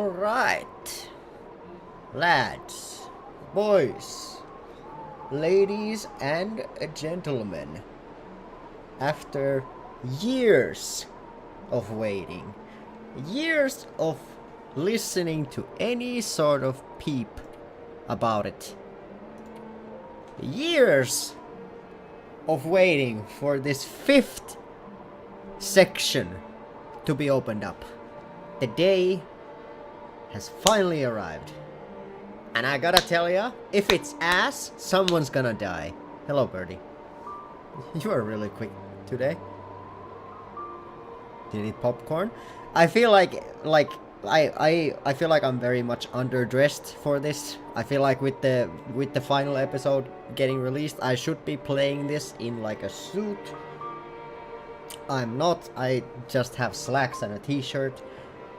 Alright, lads, boys, ladies and gentlemen, after years of waiting, years of listening to any sort of peep about it, years of waiting for this 5th section to be opened up, the day has finally arrived. And I gotta tell ya, if it's ass, someone's gonna die. Hello, Birdie. You are really quick today. Did you eat popcorn? I feel like I feel like I'm very much underdressed for this. I feel like with the final episode getting released, I should be playing this in like a suit. I'm not. I just have slacks and a t-shirt.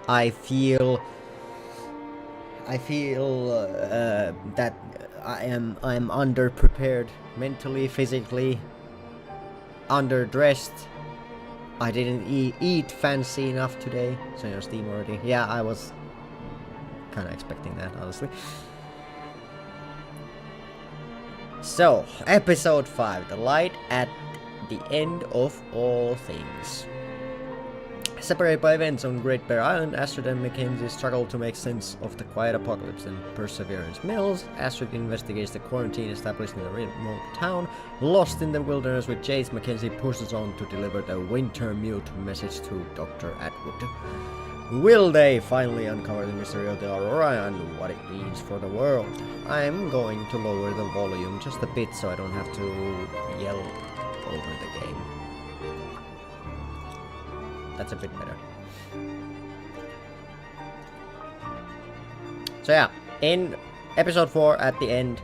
I feel that I'm underprepared mentally, physically, underdressed. I didn't eat fancy enough today, so you're Steam already. Yeah, I was kind of expecting that, honestly. So, episode 5, the light at the end of all things. Separated by events on Great Bear Island, Astrid and Mackenzie struggle to make sense of the quiet apocalypse in Perseverance Mills. Astrid investigates the quarantine established in a remote town. Lost in the wilderness with Jace, Mackenzie pushes on to deliver the Wintermute message to Dr. Atwood. Will they finally uncover the mystery of the Aurora and what it means for the world? I'm going to lower the volume just a bit so I don't have to yell over the game. That's a bit better. So yeah, in episode 4 at the end,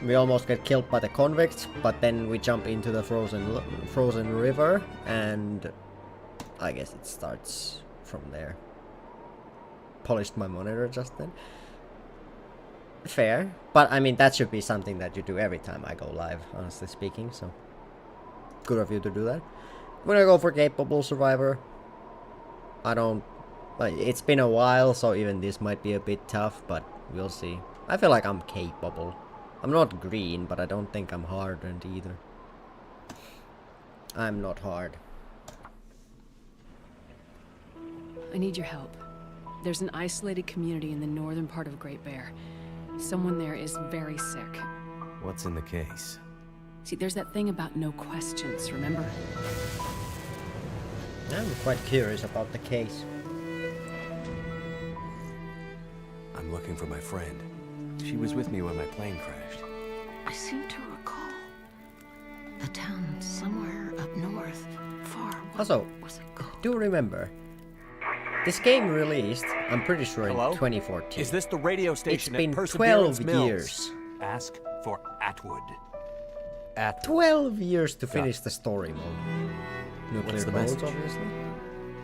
we almost get killed by the convicts, but then we jump into the frozen river, and I guess it starts from there. Polished my monitor just then. Fair, but I mean that should be something that you do every time I go live, honestly speaking, so good of you to do that. I'm gonna go for capable survivor. It's been a while, so even this might be a bit tough, but we'll see. I feel like I'm capable. I'm not green, but I don't think I'm hardened either. I'm not hard. I need your help. There's an isolated community in the northern part of Great Bear. Someone there is very sick. What's in the case? See, there's that thing about no questions, remember? I'm quite curious about the case. I'm looking for my friend. She was with me when my plane crashed. I seem to recall a town somewhere up north, far. Also, was it called? do remember, this game released, I'm pretty sure, Hello? in 2014. Is this the radio station It's been at Perseverance 12 Mills? years. Ask for Atwood. Atwood. 12 years to finish the story mode. Nuclear What's the boats, message? obviously.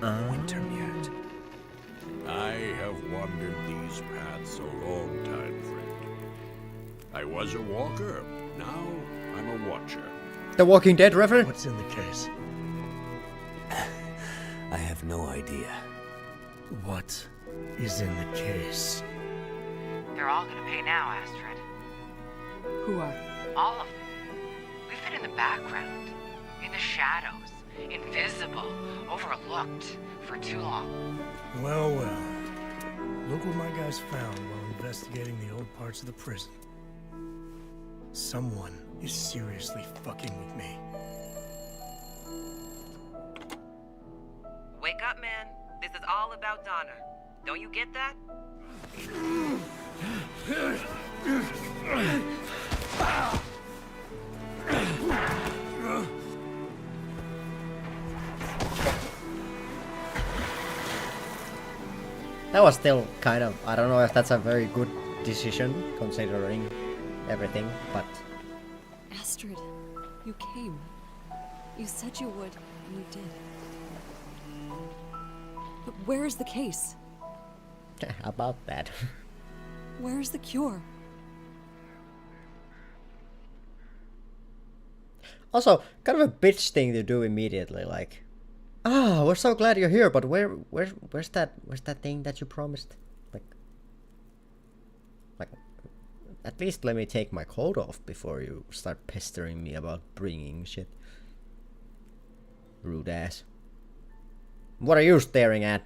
Wintermute. I have wandered these paths a long time, friend. I was a walker, now I'm a watcher. The Walking Dead reference? What's in the case? I have no idea. What is in the case? They're all gonna pay now, Astrid. Who are? All of them. We've been in the background, in the shadows, invisible, overlooked for too long. Well, well. Look what my guys found while investigating the old parts of the prison. Someone is seriously fucking with me. Wake up, man. This is all about Donna. Don't you get that? That was still kind of, I don't know if that's a very good decision considering everything, but Astrid, you came. You said you would, and you did. But where is the case? about that. Where is the cure? Also, kind of a bitch thing to do immediately, like, we're so glad you're here, but where's that thing that you promised? At least let me take my coat off before you start pestering me about bringing shit. Rude ass. What are you staring at?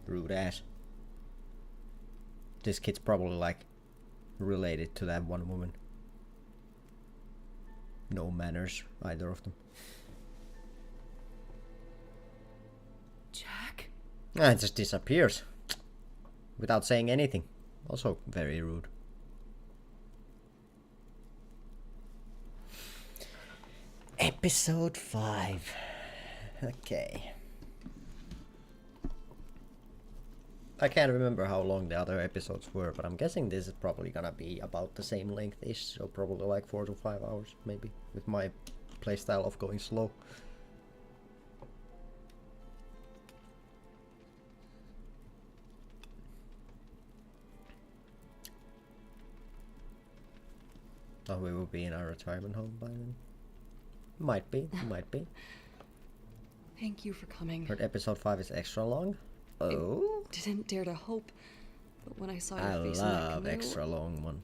Rude ass. This kid's probably like related to that one woman. No manners, either of them. Jack? Ah, it just disappears. Without saying anything. Also very rude. Episode 5. Okay. I can't remember how long the other episodes were, but I'm guessing this is probably gonna be about the same length-ish, so probably like 4 to 5 hours, maybe, with my playstyle of going slow. Oh, we will be in our retirement home by then. Might be, might be. Thank you for coming. Heard episode 5 is extra long. Oh? Didn't dare to hope, but when I saw I your face in that love canoe, extra long one.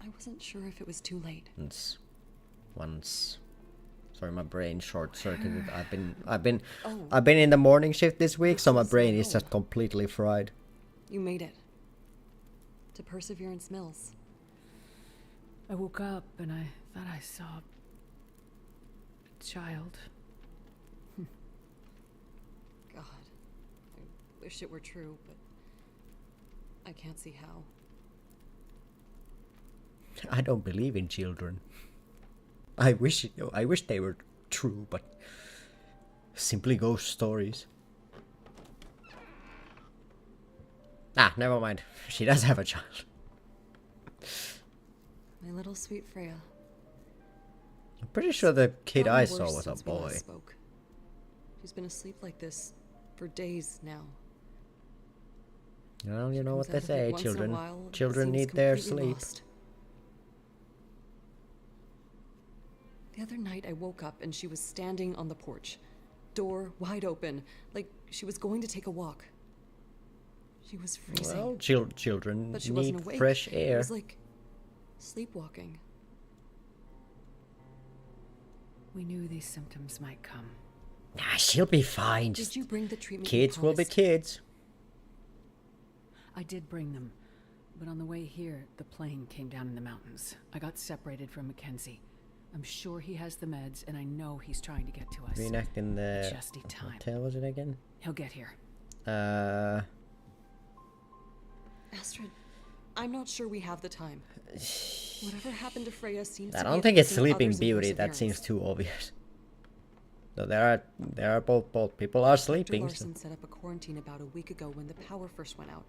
I wasn't sure if it was too late. Once. Sorry, my brain short-circuited. I've been in the morning shift this week, so my brain is just completely fried. You made it. To Perseverance Mills. I woke up and I thought I saw a child. God, I wish it were true, but I can't see how. I don't believe in children. I wish they were true, but simply ghost stories. Ah, never mind. She does have a child. My little sweet Freya. I'm pretty sure the kid Gotten I worse saw was a since we last boy. spoke. She's been asleep like this for days now. Well, you know what Comes they out of it say, once in a children. while, and Children seems need their completely sleep. lost. The other night I woke up and she was standing on the porch, door wide open, like she was going to take a walk. She was freezing. Well, children but she need wasn't awake. fresh It air. was like sleepwalking. We knew these symptoms might come. Nah, she'll be fine. Did Just you bring the treatment you kids will be promised? kids. I did bring them, but on the way here, the plane came down in the mountains. I got separated from Mackenzie. I'm sure he has the meds, and I know he's trying to get to us. Reenacting the Just need time. hotel, was it again? He'll get here. Astrid, I'm not sure we have the time. Whatever happened to Freya seems I to be don't think it's affecting Sleeping others in Beauty. That Perseverance. seems too obvious. So there are both people are Dr. sleeping. So. Larson set up a quarantine about a week ago when the power first went out.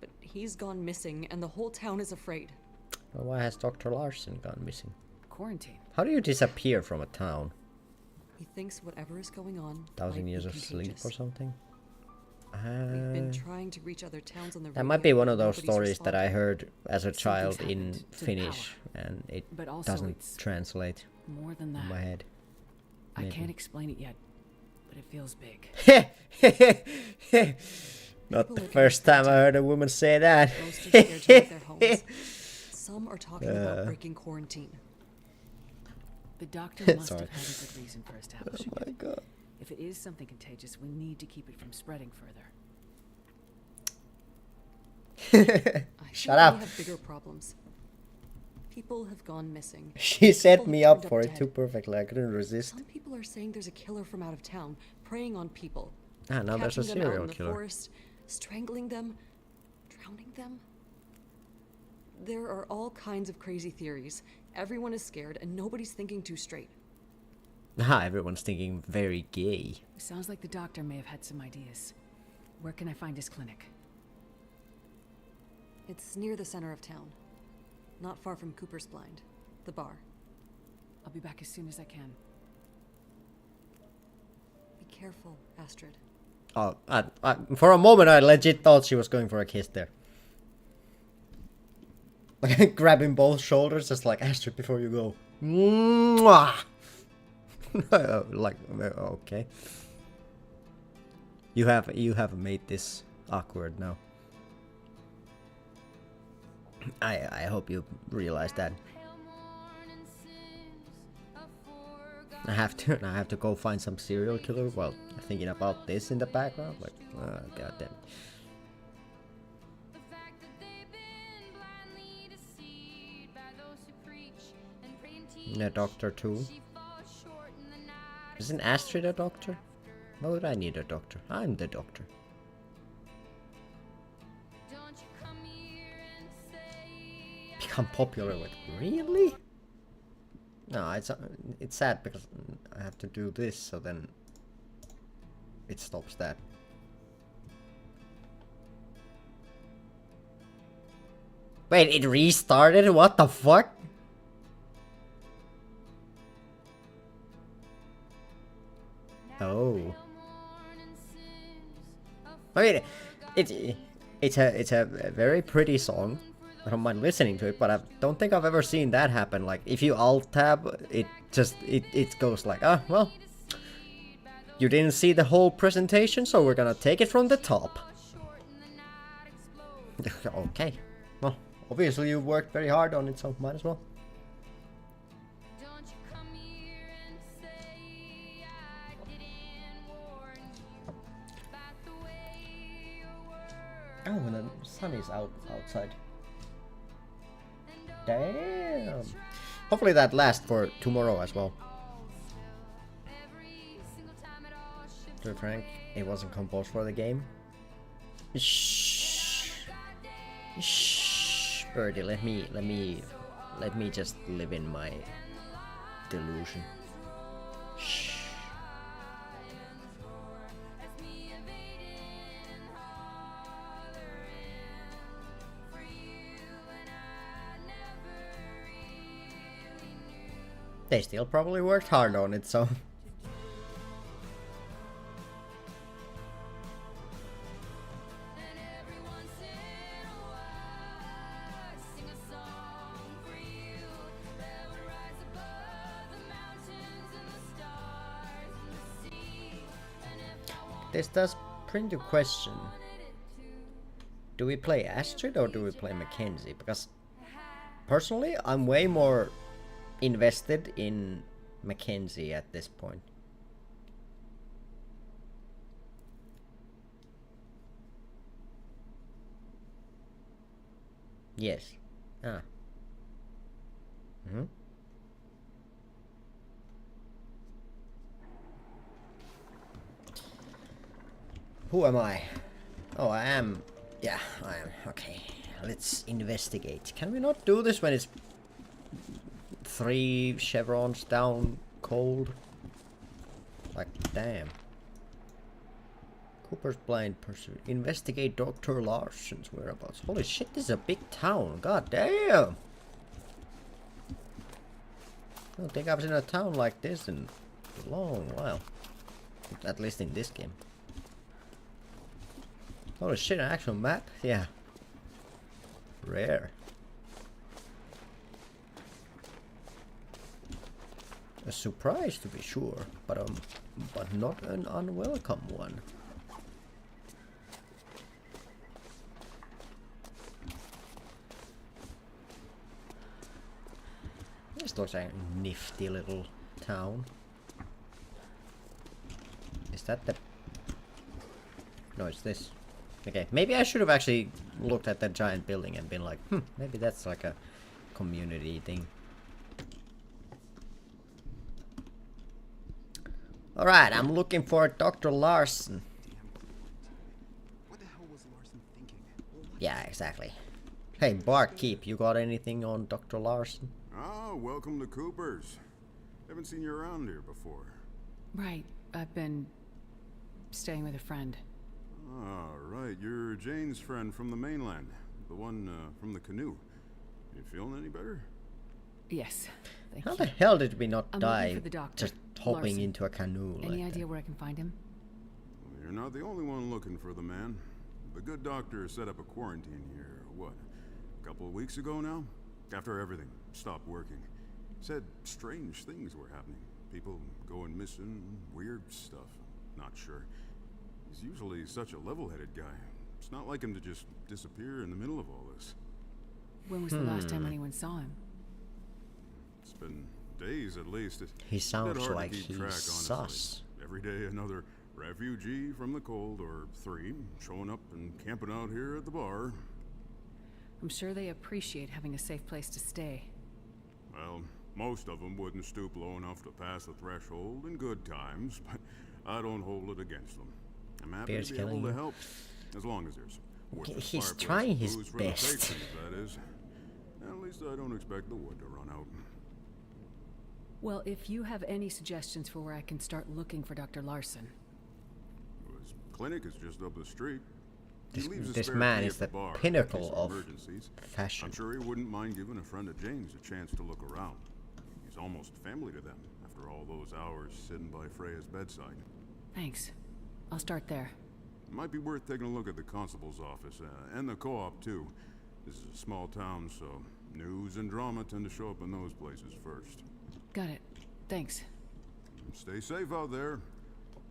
But he's gone missing and the whole town is afraid. Well, why has Dr. Larson gone missing? Quarantine. How do you disappear from a town? He thinks whatever is going on 1,000 might years be of sleep contagious. or something? We've been trying to reach other towns on the That might be radio, one of but those nobody's stories that I responding. heard as a child in happened to the Finnish, and it But also doesn't it's translate more than in that. my head. I maybe. can't explain it yet, but it feels big. Not People the are first time I confronted. heard a woman say that. Most are scared to leave their homes. Some are talking about breaking quarantine. The doctor must Sorry. have had a good reason for establishing Oh my it. god. If it is something contagious, we need to keep it from spreading further. I Shut think up. We have bigger problems. People have gone missing. She set People me have up turned for it dead. too perfectly. I couldn't resist. Some people are saying there's a killer from out of town, preying on people. Ah, now there's a catching them out serial in the killer. forest, strangling them, drowning them. There are all kinds of crazy theories. Everyone is scared and nobody's thinking too straight. Ah, everyone's thinking very gay. Sounds like the doctor may have had some ideas. Where can I find his clinic? It's near the center of town. Not far from Cooper's Blind, the bar. I'll be back as soon as I can. Be careful, Astrid. Oh, for a moment I legit thought she was going for a kiss there. Like grabbing both shoulders, just like Astrid before you go. Mwah! Like okay. You have made this awkward now. I hope you realize that. I have to go find some serial killer while thinking about this in the background. Like, oh, goddamn. A doctor too. Isn't Astrid a doctor? Why would I need a doctor? I'm the doctor. Become popular with really? No, it's sad because I have to do this, so then it stops that. Wait, it restarted? What the fuck? Oh. I mean, it's a very pretty song. I don't mind listening to it, but I don't think I've ever seen that happen. Like, if you alt tab, it goes like, ah, well, you didn't see the whole presentation, so we're gonna take it from the top. Okay. Well, obviously you worked very hard on it, so might as well. Oh, and the sun is outside. Damn. Hopefully that lasts for tomorrow as well. To be frank, it wasn't composed for the game. Shh. Shh. Birdie, let me just live in my delusion. Shh. They still probably worked hard on it, so... This does bring the question. Do we play Astrid or do we play Mackenzie? Because personally, I'm way more invested in Mackenzie at this point. Yes. Ah. Mm-hmm. Who am I? Oh, I am... Yeah, I am. Okay. Let's investigate. Can we not do this when it's 3 chevrons down cold? Like, damn. Cooper's blind pursuit. Investigate Dr. Larson's whereabouts. Holy shit, this is a big town. God damn. I don't think I've seen a town like this in a long while. At least in this game. Holy shit, an actual map? Yeah. Rare. A surprise to be sure, but not an unwelcome one. This looks like a nifty little town. Is that the... No, it's this. Okay, maybe I should have actually looked at that giant building and been like, maybe that's like a community thing. Alright, I'm looking for Dr. Larson. What the hell was Larson thinking? Yeah, exactly. Hey, barkeep, you got anything on Dr. Larson? Ah, welcome to Cooper's. Haven't seen you around here before. Right. I've been staying with a friend. Ah, right. You're Jane's friend from the mainland. The one from the canoe. You feeling any better? Yes. Thank How you. the hell did we not I'm die looking for the doctor, just hopping Larson. into a canoe like Any that? idea where I can find him? Well, you're not the only one looking for the man. The good doctor set up a quarantine here, what, a couple of weeks ago now? After everything stopped working. Said strange things were happening. People going missing, weird stuff. Not sure. He's usually such a level-headed guy. It's not like him to just disappear in the middle of all this. When was the last time anyone saw him? It's been days at least. It's He a bit sounds hard to like keep he's track, honestly. sus. Every day another refugee from the cold, or 3, showing up and camping out here at the bar. I'm sure they appreciate having a safe place to stay. Well, most of them wouldn't stoop low enough to pass the threshold in good times, but I don't hold it against them. I'm happy Bear's to be able killing to you. help, as long as there's worthless He's fireplace trying and his booze for the best. patrons, that is. At least I don't expect the wood to run out. Well, if you have any suggestions for where I can start looking for Dr. Larson. His clinic is just up the street. He leaves a This spare man key is at the bar in pinnacle case of emergencies. fashion. I'm sure he wouldn't mind giving a friend of Jane's a chance to look around. He's almost family to them after all those hours sitting by Freya's bedside. Thanks. I'll start there. It might be worth taking a look at the constable's office and the co-op too. This is a small town, so news and drama tend to show up in those places first. Got it. Thanks. Stay safe out there,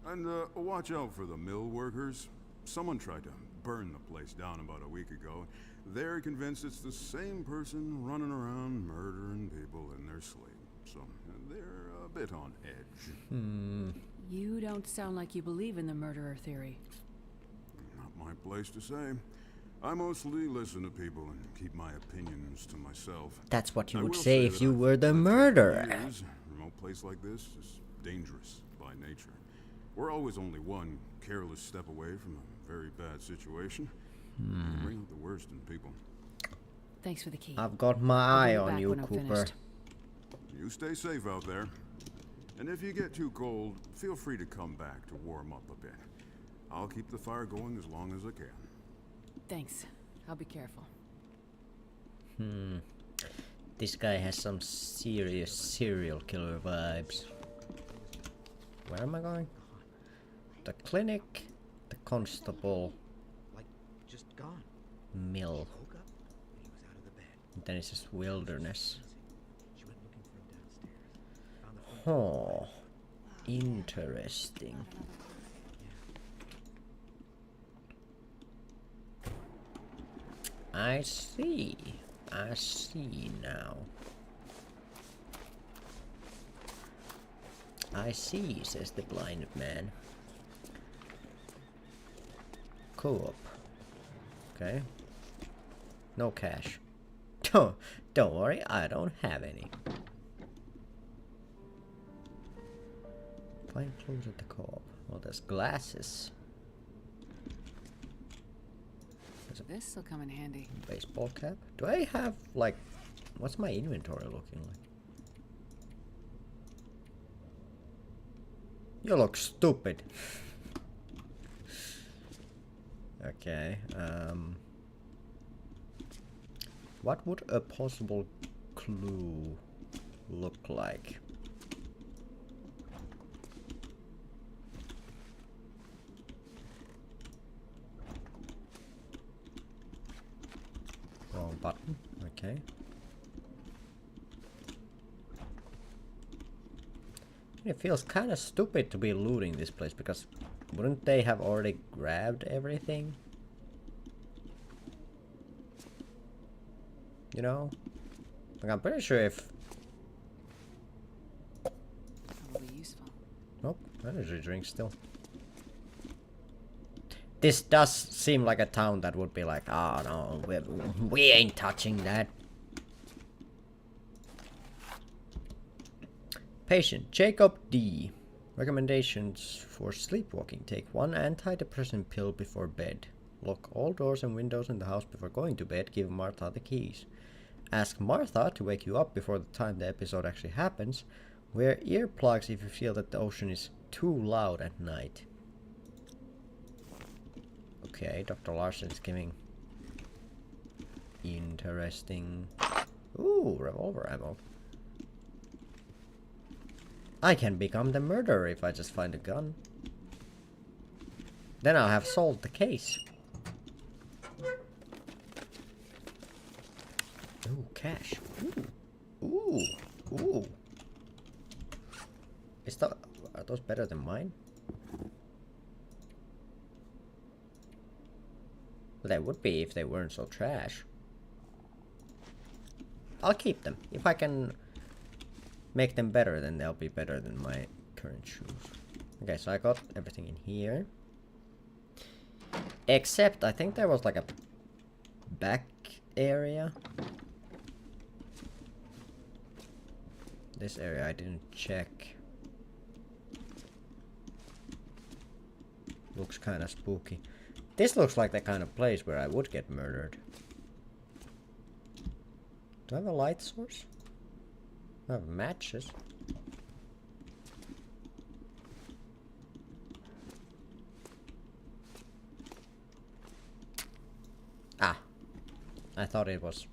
and watch out for the mill workers. Someone tried to burn the place down about a week ago. They're convinced it's the same person running around murdering people in their sleep. So they're a bit on edge. You don't sound like you believe in the murderer theory. Not my place to say. I mostly listen to people and keep my opinions to myself. That's what you I would will say if that you I've were the lived here for murderer. years. A remote place like this is dangerous by nature. We're always only one careless step away from a very bad situation. Bring out the worst in people. Thanks for the key. I've got my I'll eye bring it on back you, when I'm Cooper. finished. You stay safe out there. And if you get too cold, feel free to come back to warm up a bit. I'll keep the fire going as long as I can. Thanks. I'll be careful. This guy has some serious serial killer vibes. Where am I going? The clinic, the constable, Like, just gone. mill. Woke up and he was out of the bed. Then it's just wilderness. She went looking for him downstairs. Found the phone. Oh, interesting. I see. I see now. I see, says the blind man. Co-op. Okay. No cash. Don't worry, I don't have any. Find clothes at the co-op. Well, there's glasses. This'll come in handy. Baseball cap. Do I have, like, what's my inventory looking like? You look stupid. Okay, what would a possible clue look like? Wrong button, okay. It feels kind of stupid to be looting this place, because wouldn't they have already grabbed everything? You know? Like, I'm pretty sure if... Probably useful. Nope, energy drink still. This does seem like a town that would be like, oh no, we ain't touching that. Patient Jacob D. Recommendations for sleepwalking. Take 1 antidepressant pill before bed. Lock all doors and windows in the house before going to bed. Give Martha the keys. Ask Martha to wake you up before the time the episode actually happens. Wear earplugs if you feel that the ocean is too loud at night. Okay, Dr. Larson is giving interesting. Ooh, revolver ammo. I can become the murderer if I just find a gun. Then I'll have solved the case. Ooh, cash. Ooh. Ooh. Ooh. Are those better than mine? Well, they would be if they weren't so trash. I'll keep them. If I can make them better, then they'll be better than my current shoes. Okay, so I got everything in here. Except, I think there was like a back area. This area I didn't check. Looks kind of spooky. This looks like the kind of place where I would get murdered. Do I have a light source? I have matches. Ah. I thought it was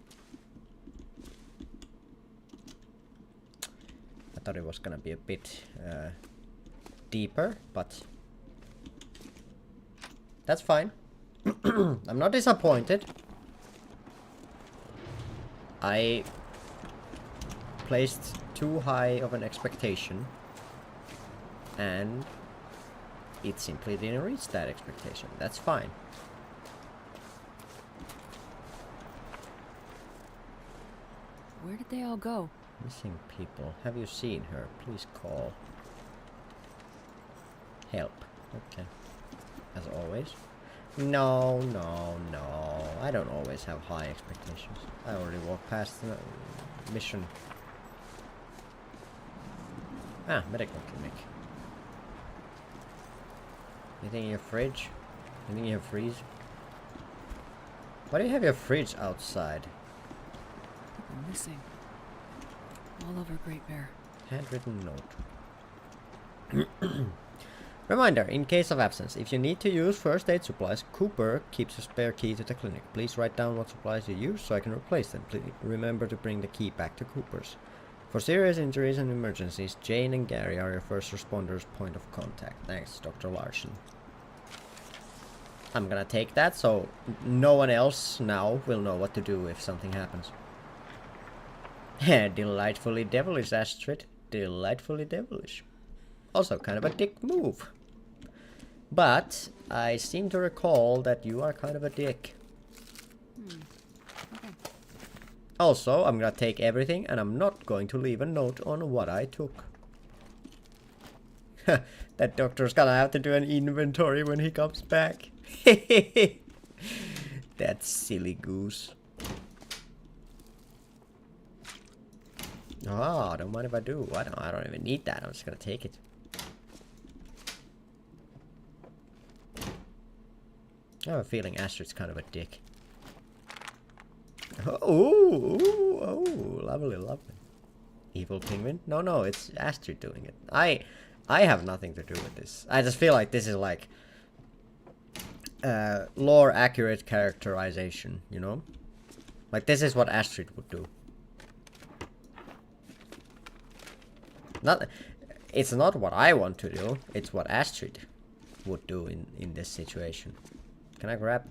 gonna be a bit deeper, but that's fine. I'm not disappointed. I placed too high of an expectation, and it simply didn't reach that expectation. That's fine. Where did they all go? Missing people. Have you seen her? Please call. Help. Okay. As always. No, no, no. I don't always have high expectations. I already walked past the mission. Ah, medical clinic. Anything in your fridge? Anything in your freezer? Why do you have your fridge outside? I'm missing. All over Great Bear. Handwritten note. Reminder, in case of absence, if you need to use first aid supplies, Cooper keeps a spare key to the clinic. Please write down what supplies you use so I can replace them. Please remember to bring the key back to Cooper's. For serious injuries and emergencies, Jane and Gary are your first responders' point of contact. Thanks, Dr. Larson. I'm gonna take that so no one else now will know what to do if something happens. Delightfully devilish, Astrid. Delightfully devilish. Also kind of a dick move. But I seem to recall that you are kind of a dick. Okay. Also, I'm gonna take everything and I'm not going to leave a note on what I took. That doctor's gonna have to do an inventory when he comes back. That silly goose. Oh, don't mind if I do. I don't even need that. I'm just gonna take it. I have a feeling Astrid's kind of a dick. Oh, lovely, lovely. Evil penguin? No, it's Astrid doing it. I have nothing to do with this. I just feel like this is like lore accurate characterization, you know? Like this is what Astrid would do. It's not what I want to do, it's what Astrid would do in this situation. Can I grab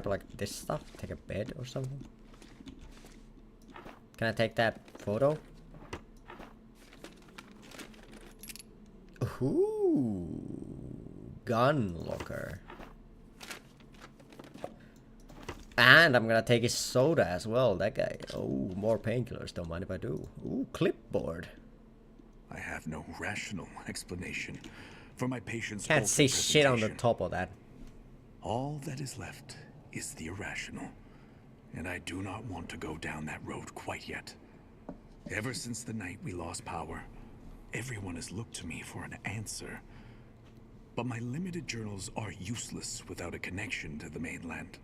like this stuff? Take a bed or something? Can I take that photo? Ooh, gun locker. And I'm gonna take his soda as well, that guy. Oh, more painkillers, don't mind if I do. Ooh, clipboard. I have no rational explanation for my patient's Can't see shit on the top of that. All that is left is the irrational, and I do not want to go down that road quite yet. Ever since the night we lost power, everyone has looked to me for an answer. But my limited journals are useless without a connection to the mainland.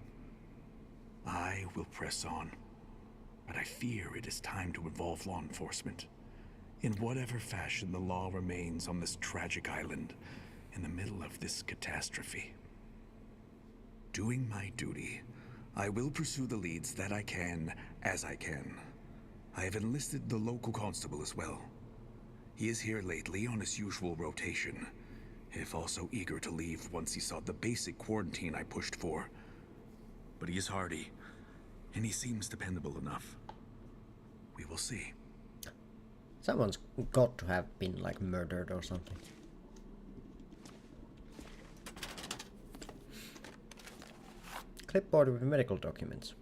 I will press on, but I fear it is time to involve law enforcement. In whatever fashion the law remains on this tragic island, in the middle of this catastrophe. Doing my duty, I will pursue the leads that I can, as I can. I have enlisted the local constable as well. He is here lately on his usual rotation, if also eager to leave once he saw the basic quarantine I pushed for. But he is hardy, and he seems dependable enough. We will see. Someone's got to have been like murdered or something. Clipboard with medical documents.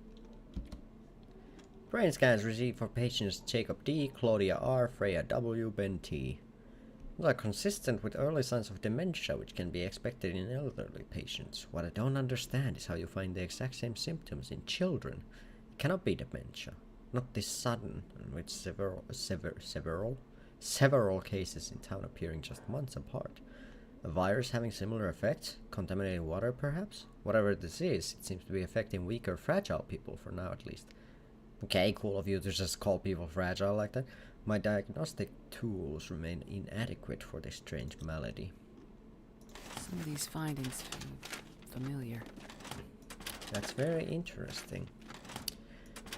Brain scans received for patients Jacob D, Claudia R, Freya W, Ben T. These are consistent with early signs of dementia, which can be expected in elderly patients. What I don't understand is how you find the exact same symptoms in children. It cannot be dementia. Not this sudden, and with several cases in town appearing just months apart. A virus having similar effects? Contaminated water, perhaps? Whatever this is, it seems to be affecting weaker, fragile people, for now at least. Okay, cool of you to just call people fragile like that. My diagnostic tools remain inadequate for this strange malady. Some of these findings feel familiar. That's very interesting.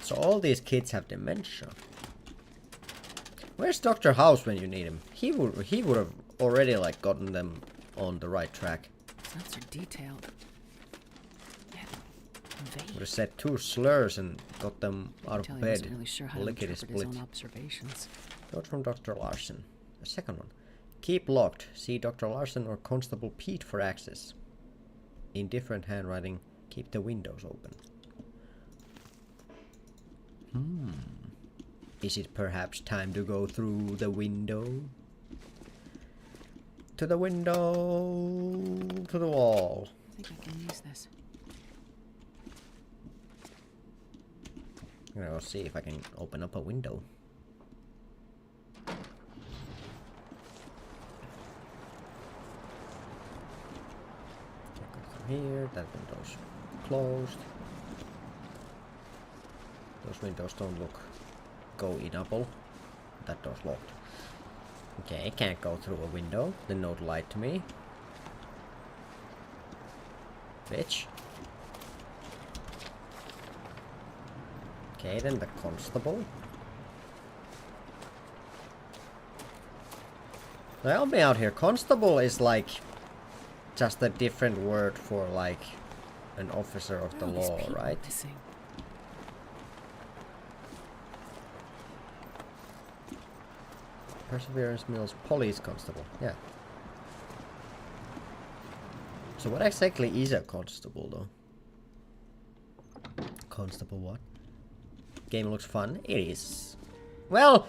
So all these kids have dementia. Where's Dr. House when you need him? He would have already like gotten them on the right track. Sounds are detailed. Yet vague. Would have said 2 slurs and got them out of bed. Really sure how to interpret his own observations. Note from Dr. Larson. A second one. Keep locked. See Dr. Larson or Constable Pete for access. In different handwriting, keep the windows open. Is it perhaps time to go through the window? To the window, to the wall. I think I can use this. I'm gonna go see if I can open up a window. Go through here, that window's closed. Those windows don't look go-inable. That door's locked. Okay, can't go through a window. The note lied to me. Bitch. Okay, then the constable. Now help me out here. Constable is like just a different word for like an officer of the law, right? Missing. Perseverance Mills Police Constable, yeah. So what exactly is a constable though? Constable what? Game looks fun. It is. Well,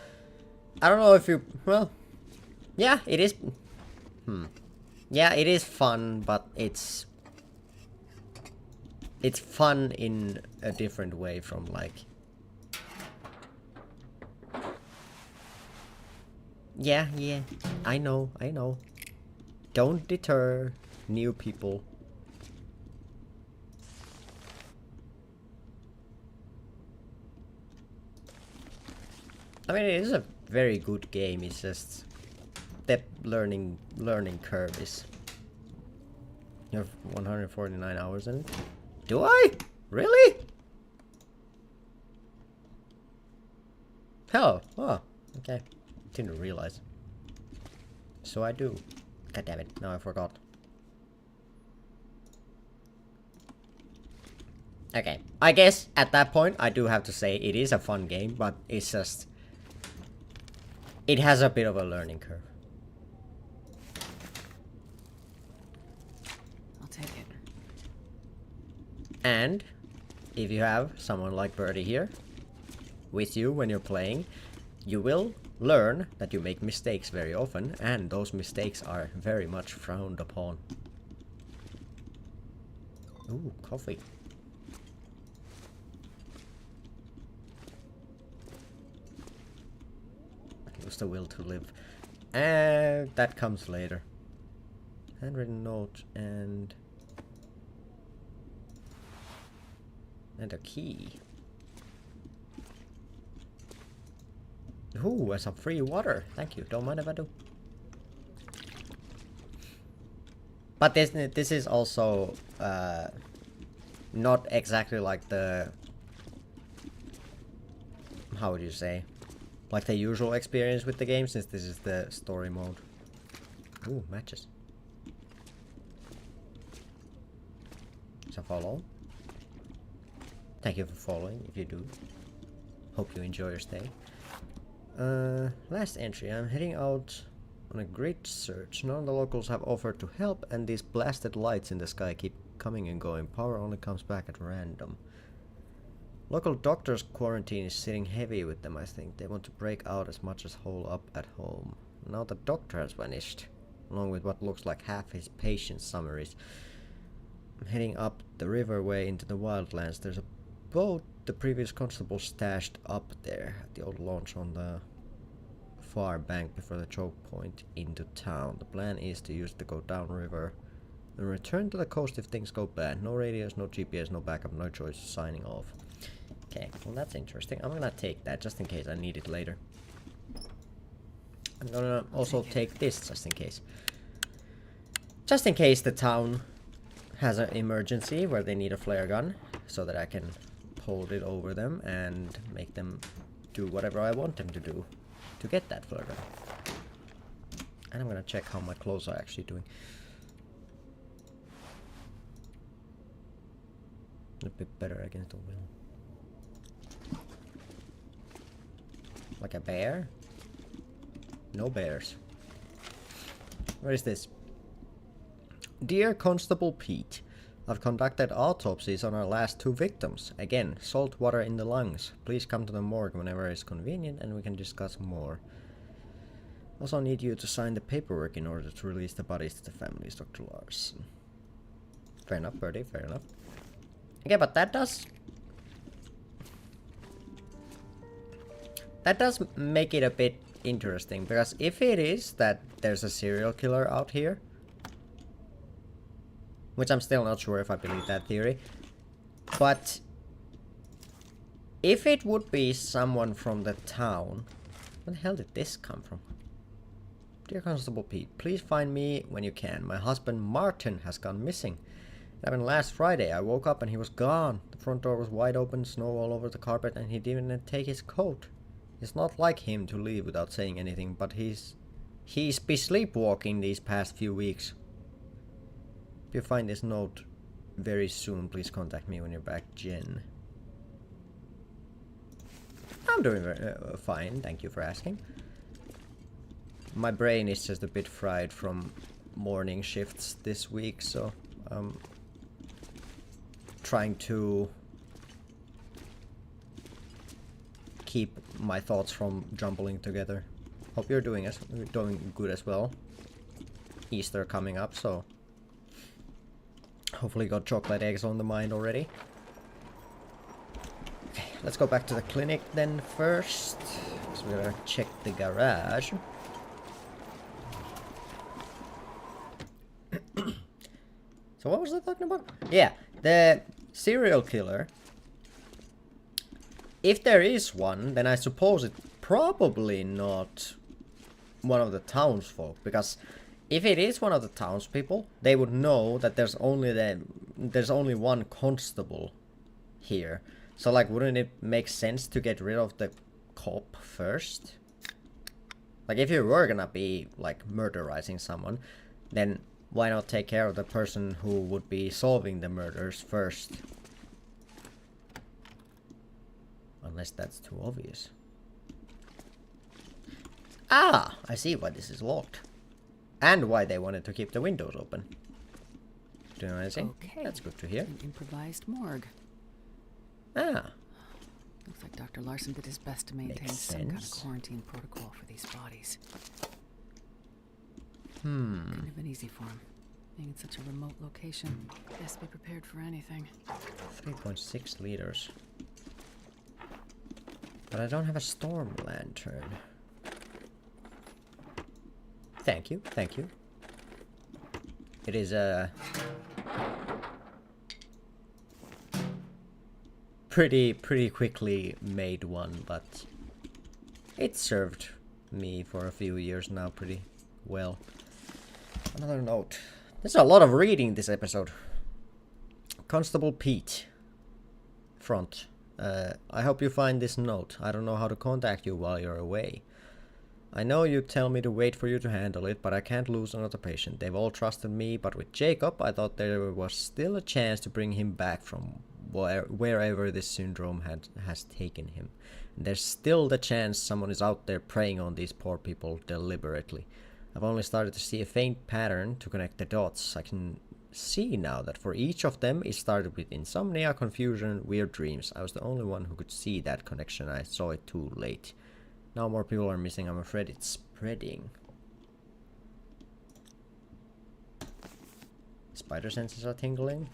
I don't know if you... Well, yeah, it is... Yeah, it is fun, but it's fun in a different way from like... Yeah, I know. Don't deter new people. I mean, it is a very good game. It's just that learning curve is. You have 149 hours in it. Do I? Really? Hell, oh, okay. Didn't realize. So I do. God damn it, now I forgot. Okay, I guess at that point I do have to say it is a fun game, but it's just... It has a bit of a learning curve. I'll take it. And if you have someone like Birdie here with you when you're playing, you will learn that you make mistakes very often, and those mistakes are very much frowned upon. Ooh, coffee. Lose the will to live. And that comes later. Handwritten note and a key. Ooh, and some free water. Thank you. Don't mind if I do. But this is also not exactly like the... How would you say? Like the usual experience with the game, since this is the story mode. Ooh, matches. So follow. Thank you for following, if you do. Hope you enjoy your stay. Last entry. I'm heading out on a great search. None of the locals have offered to help, and these blasted lights in the sky keep coming and going. Power only comes back at random. Local doctor's quarantine is sitting heavy with them, I think. They want to break out as much as hole up at home. Now the doctor has vanished, along with what looks like half his patient summaries. I'm heading up the riverway into the wildlands. There's a boat the previous constable stashed up there at the old launch on the far bank before the choke point into town. The plan is to use it to go downriver and return to the coast if things go bad. No radios, no GPS, no backup, no choice. Signing off. Okay, well that's interesting. I'm gonna take that just in case I need it later. I'm gonna also take this just in case. Just in case the town has an emergency where they need a flare gun, so that I can hold it over them and make them do whatever I want them to do to get that flare gun. And I'm gonna check how my clothes are actually doing. A bit better against the will. Like a bear? No bears. Where is this? Dear Constable Pete, I've conducted autopsies on our last 2 victims. Again, salt water in the lungs. Please come to the morgue whenever it's convenient and we can discuss more. Also need you to sign the paperwork in order to release the bodies to the families, Dr. Larson. Fair enough, Birdie, fair enough. Okay, but that does make it a bit interesting, because if it is that there's a serial killer out here, which I'm still not sure if I believe that theory, but if it would be someone from the town, where the hell did this come from? Dear Constable Pete, please find me when you can. My husband Martin has gone missing. It happened last Friday. I woke up and he was gone. The front door was wide open, snow all over the carpet, and he didn't even take his coat. It's not like him to leave without saying anything, but he's been sleepwalking these past few weeks. If you find this note very soon, please contact me when you're back, Jen. I'm doing fine, thank you for asking. My brain is just a bit fried from morning shifts this week, so I'm trying to keep my thoughts from jumbling together. Hope you're doing good as well. Easter coming up, so hopefully got chocolate eggs on the mind already. Okay, let's go back to the clinic then first. So we're gonna check the garage. So what was I talking about? Yeah, the serial killer. If there is one, then I suppose it's probably not one of the townsfolk, because if it is one of the townspeople, they would know that there's only one constable here. So like, wouldn't it make sense to get rid of the cop first? Like, if you were gonna be like murderizing someone, then why not take care of the person who would be solving the murders first? Unless that's too obvious. Ah, I see why this is locked. And why they wanted to keep the windows open. Do you know what I'm saying? Okay. That's good to hear. An improvised morgue. Ah. Looks like Dr. Larson did his best to maintain some kind of quarantine protocol for these bodies. Couldn't have been easy for him. Being in such a remote location. Best be prepared for anything. 3.6 liters. But I don't have a storm lantern. Thank you, thank you. It is a pretty quickly made one, but it served me for a few years now pretty well. Another note. There's a lot of reading this episode. Constable Pete. Front. I hope you find this note. I don't know how to contact you while you're away. I know you tell me to wait for you to handle it, but I can't lose another patient. They've all trusted me, but with Jacob, I thought there was still a chance to bring him back from wherever this syndrome has taken him. And there's still the chance someone is out there preying on these poor people deliberately. I've only started to see a faint pattern to connect the dots. see now that for each of them it started with insomnia, confusion, weird dreams. I was the only one who could see that connection. I saw it too late. Now more people are missing. I'm afraid it's spreading. Spider senses are tingling.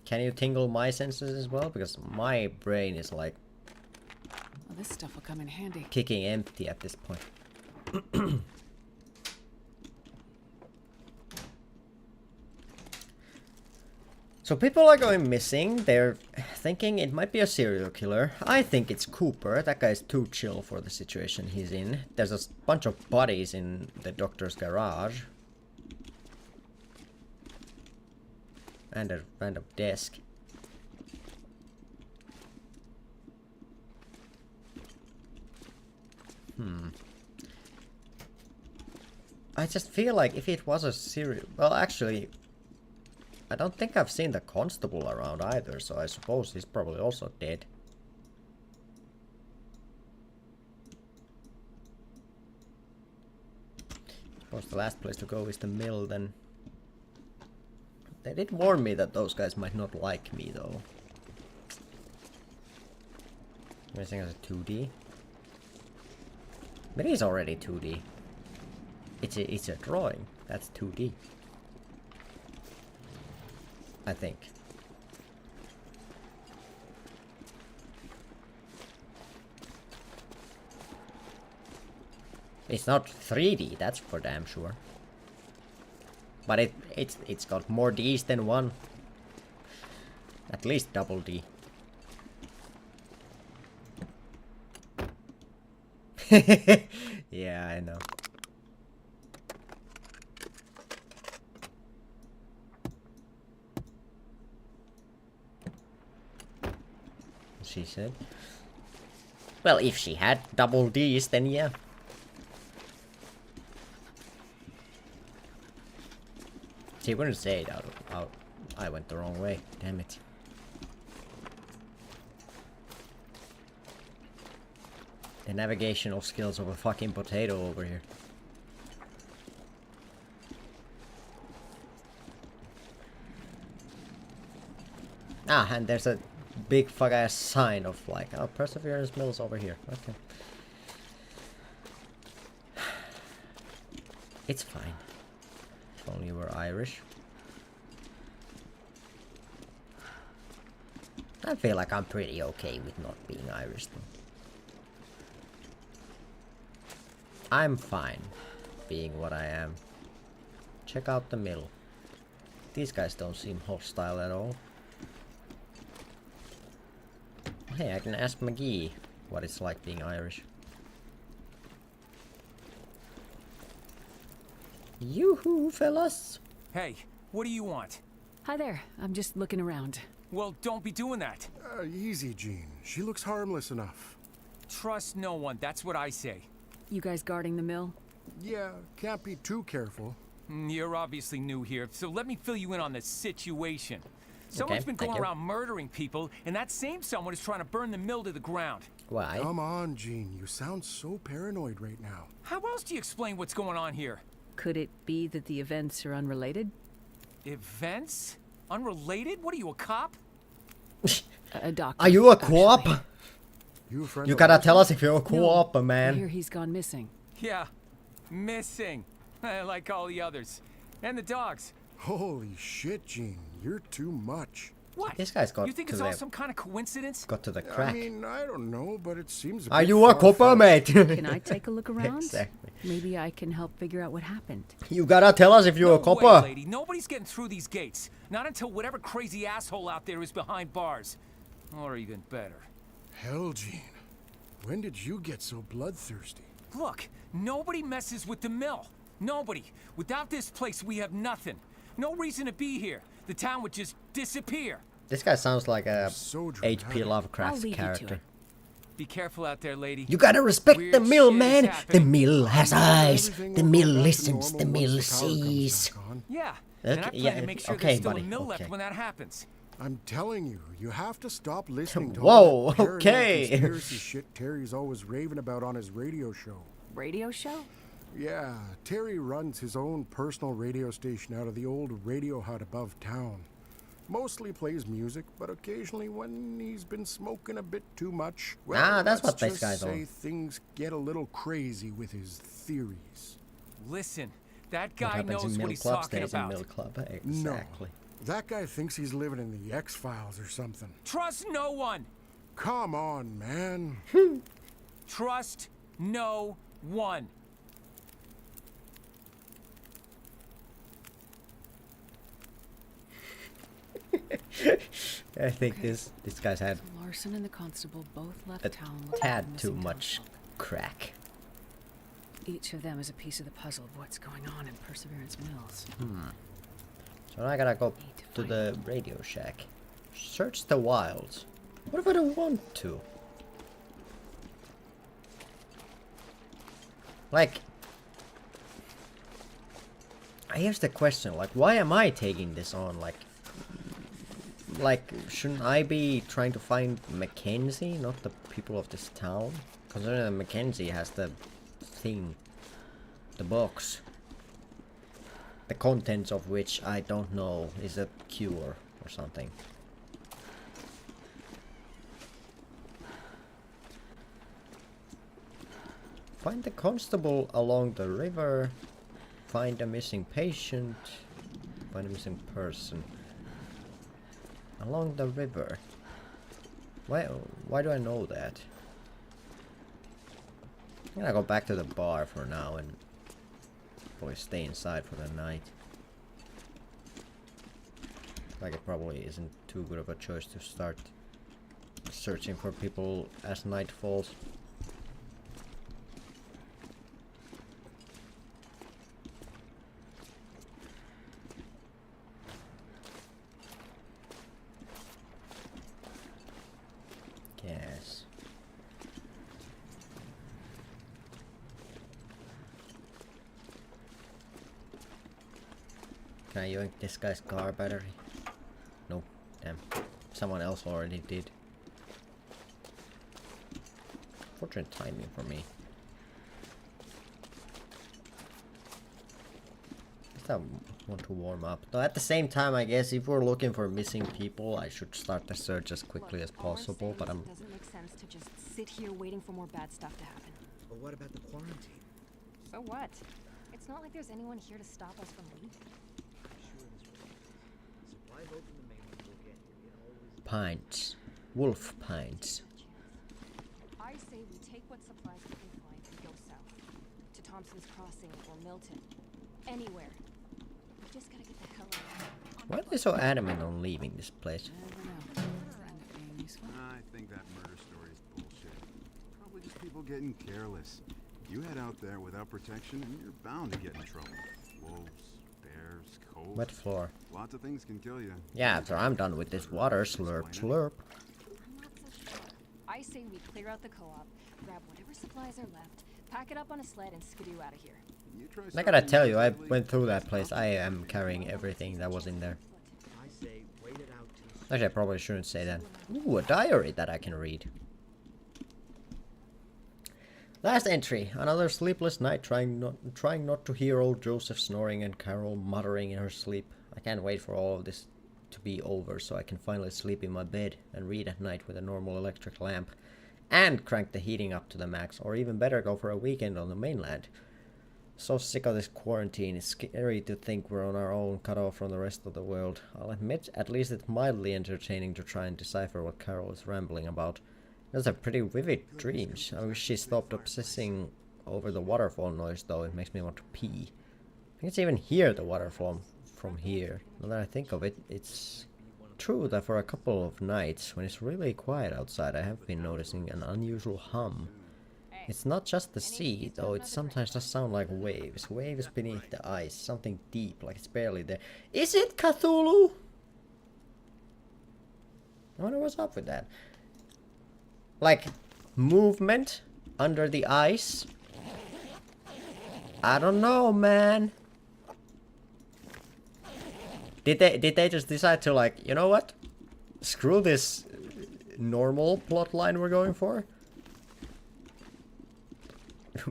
Can you tingle my senses as well? Because my brain is like Well, this stuff will come in handy. kicking empty at this point. So people are going missing. They're thinking it might be a serial killer. I think it's Cooper. That guy's too chill for the situation he's in. There's a bunch of bodies in the doctor's garage. And a random desk. I just feel like if it was a serial... Well, actually, I don't think I've seen the constable around either, so I suppose he's probably also dead. Suppose the last place to go is the mill, then. They did warn me that those guys might not like me, though. Everything as a 2D. But it is already 2D. It's a drawing. That's 2D. I think. It's not 3D, that's for damn sure. But it's got more D's than one. At least double D. Yeah, I know. She said. Well, if she had double D's, then yeah. She wouldn't say it out. I went the wrong way. Damn it. The navigational skills of a fucking potato over here. Ah, and there's a big fuck ass sign of like, oh, Perseverance Mill's over here. Okay. It's fine. If only you were Irish. I feel like I'm pretty okay with not being Irish though. I'm fine being what I am. Check out the mill. These guys don't seem hostile at all. Hey, I can ask McGee what it's like being Irish. Yoo-hoo, fellas! Hey, what do you want? Hi there. I'm just looking around. Well, don't be doing that. Easy, Jean. She looks harmless enough. Trust no one, that's what I say. You guys guarding the mill? Yeah, can't be too careful. You're obviously new here, so let me fill you in on the situation. Someone's been going around murdering people, and that same someone is trying to burn the mill to the ground. Why? Come on, Jean. You sound so paranoid right now. How else do you explain what's going on here? Could it be that the events are unrelated? Events? Unrelated? What are you, a cop? A doctor. Are you a co-op? You gotta tell us if you're a co-op, man. I hear he's gone missing. Yeah, missing. Like all the others. And the dogs. Holy shit, Jean. You're too much. What? This guy's got You think to it's the... all some kind of coincidence? Got to the crack. I mean, I don't know, but it seems Are you a copper, mate? Can I take a look around? Exactly. Maybe I can help figure out what happened. You gotta tell us if you're a copper. Way, lady. Nobody's getting through these gates. Not until whatever crazy asshole out there is behind bars. Or even better. Hell, Jean. When did you get so bloodthirsty? Look, nobody messes with the mill. Nobody. Without this place, we have nothing. No reason to be here. The town would just disappear. This guy sounds like a So H.P. Lovecraft I'll leave you to character. it. Be careful out there, lady. You gotta respect Weird the mill, shit is man. The happening. mill has eyes. Everything The will mill go back to listens. The normal mill once the power comes sees. back on. Yeah. And I Okay, plan yeah, to make sure okay, there's still buddy, a mill okay. left when that happens. I'm telling you, you have to stop listening to Whoa, all that paranoid okay. conspiracy shit Terry's always raving about on his radio show. Radio show? Yeah, Terry runs his own personal radio station out of the old radio hut above town. Mostly plays music, but occasionally when he's been smoking a bit too much, well, that's what let's this guy's just say on. things get a little crazy with his theories. Listen, that guy knows what he's talking about. Mill Club. Exactly. No, that guy thinks he's living in the X-Files or something. Trust no one. Come on, man. Trust no one. I think this guy's had Larson and the constable both left a town. tad too much crack. Each of them is a piece of the puzzle of what's going on in Perseverance Mills. So I gotta go to the Radio Shack. Search the wilds. What if I don't want to? Like, here's the question, like, why am I taking this on? Like, shouldn't I be trying to find Mackenzie, not the people of this town? Considering that Mackenzie has the thing, the box, the contents of which I don't know is a cure or something. Find the constable along the river. Find a missing patient. Find a missing person. Along the river. Why do I know that? I'm gonna go back to the bar for now and probably stay inside for the night. Like, it probably isn't too good of a choice to start searching for people as night falls. Yes. Can I yoink this guy's car battery? No, damn. Someone else already did. Fortunate timing for me. I want to warm up. Though at the same time, I guess if we're looking for missing people, I should start the search as quickly as possible. But I'm. Doesn't make sense to just sit here waiting for more bad stuff to happen. But what about the quarantine? So what? It's not like there's anyone here to stop us from leaving. Supply boat from the mainland will get here. It always Pints. Wolf pints. I say we take what supplies we can find and go south. To Thompson's Crossing or Milton. Anywhere. We just gotta get the hell out of here. Why are they so adamant on leaving this place? I think that murder story is bullshit. Probably just people getting careless. You head out there without protection and you're bound to get in trouble. Wolves, bears, cold. Wet floor. Lots of things can kill you. Yeah, after I'm done with this water, slurp, slurp. I'm not so sure. I say we clear out the co-op, grab whatever supplies are left, pack it up on a sled and skidoo out of here. I gotta tell you, I went through that place. I am carrying everything that was in there. I say wait it out till Actually, I probably shouldn't say that. Ooh, a diary that I can read. Last entry. Another sleepless night trying not to hear old Joseph snoring and Carol muttering in her sleep. I can't wait for all of this to be over so I can finally sleep in my bed and read at night with a normal electric lamp. And crank the heating up to the max, or even better, go for a weekend on the mainland. So sick of this quarantine, it's scary to think we're on our own, cut off from the rest of the world. I'll admit, at least it's mildly entertaining to try and decipher what Carol is rambling about. Those are pretty vivid dreams. I wish she stopped obsessing over the waterfall noise though, it makes me want to pee. I can even hear the waterfall from here. Now that I think of it, it's true that for a couple of nights, when it's really quiet outside, I have been noticing an unusual hum. It's not just the sea, though it sometimes does sound like waves. Waves beneath the ice, something deep, like it's barely there. Is it Cthulhu? I wonder what's up with that. Like, movement under the ice? I don't know, man. Did they just decide to, like, you know what? Screw this normal plot line we're going for.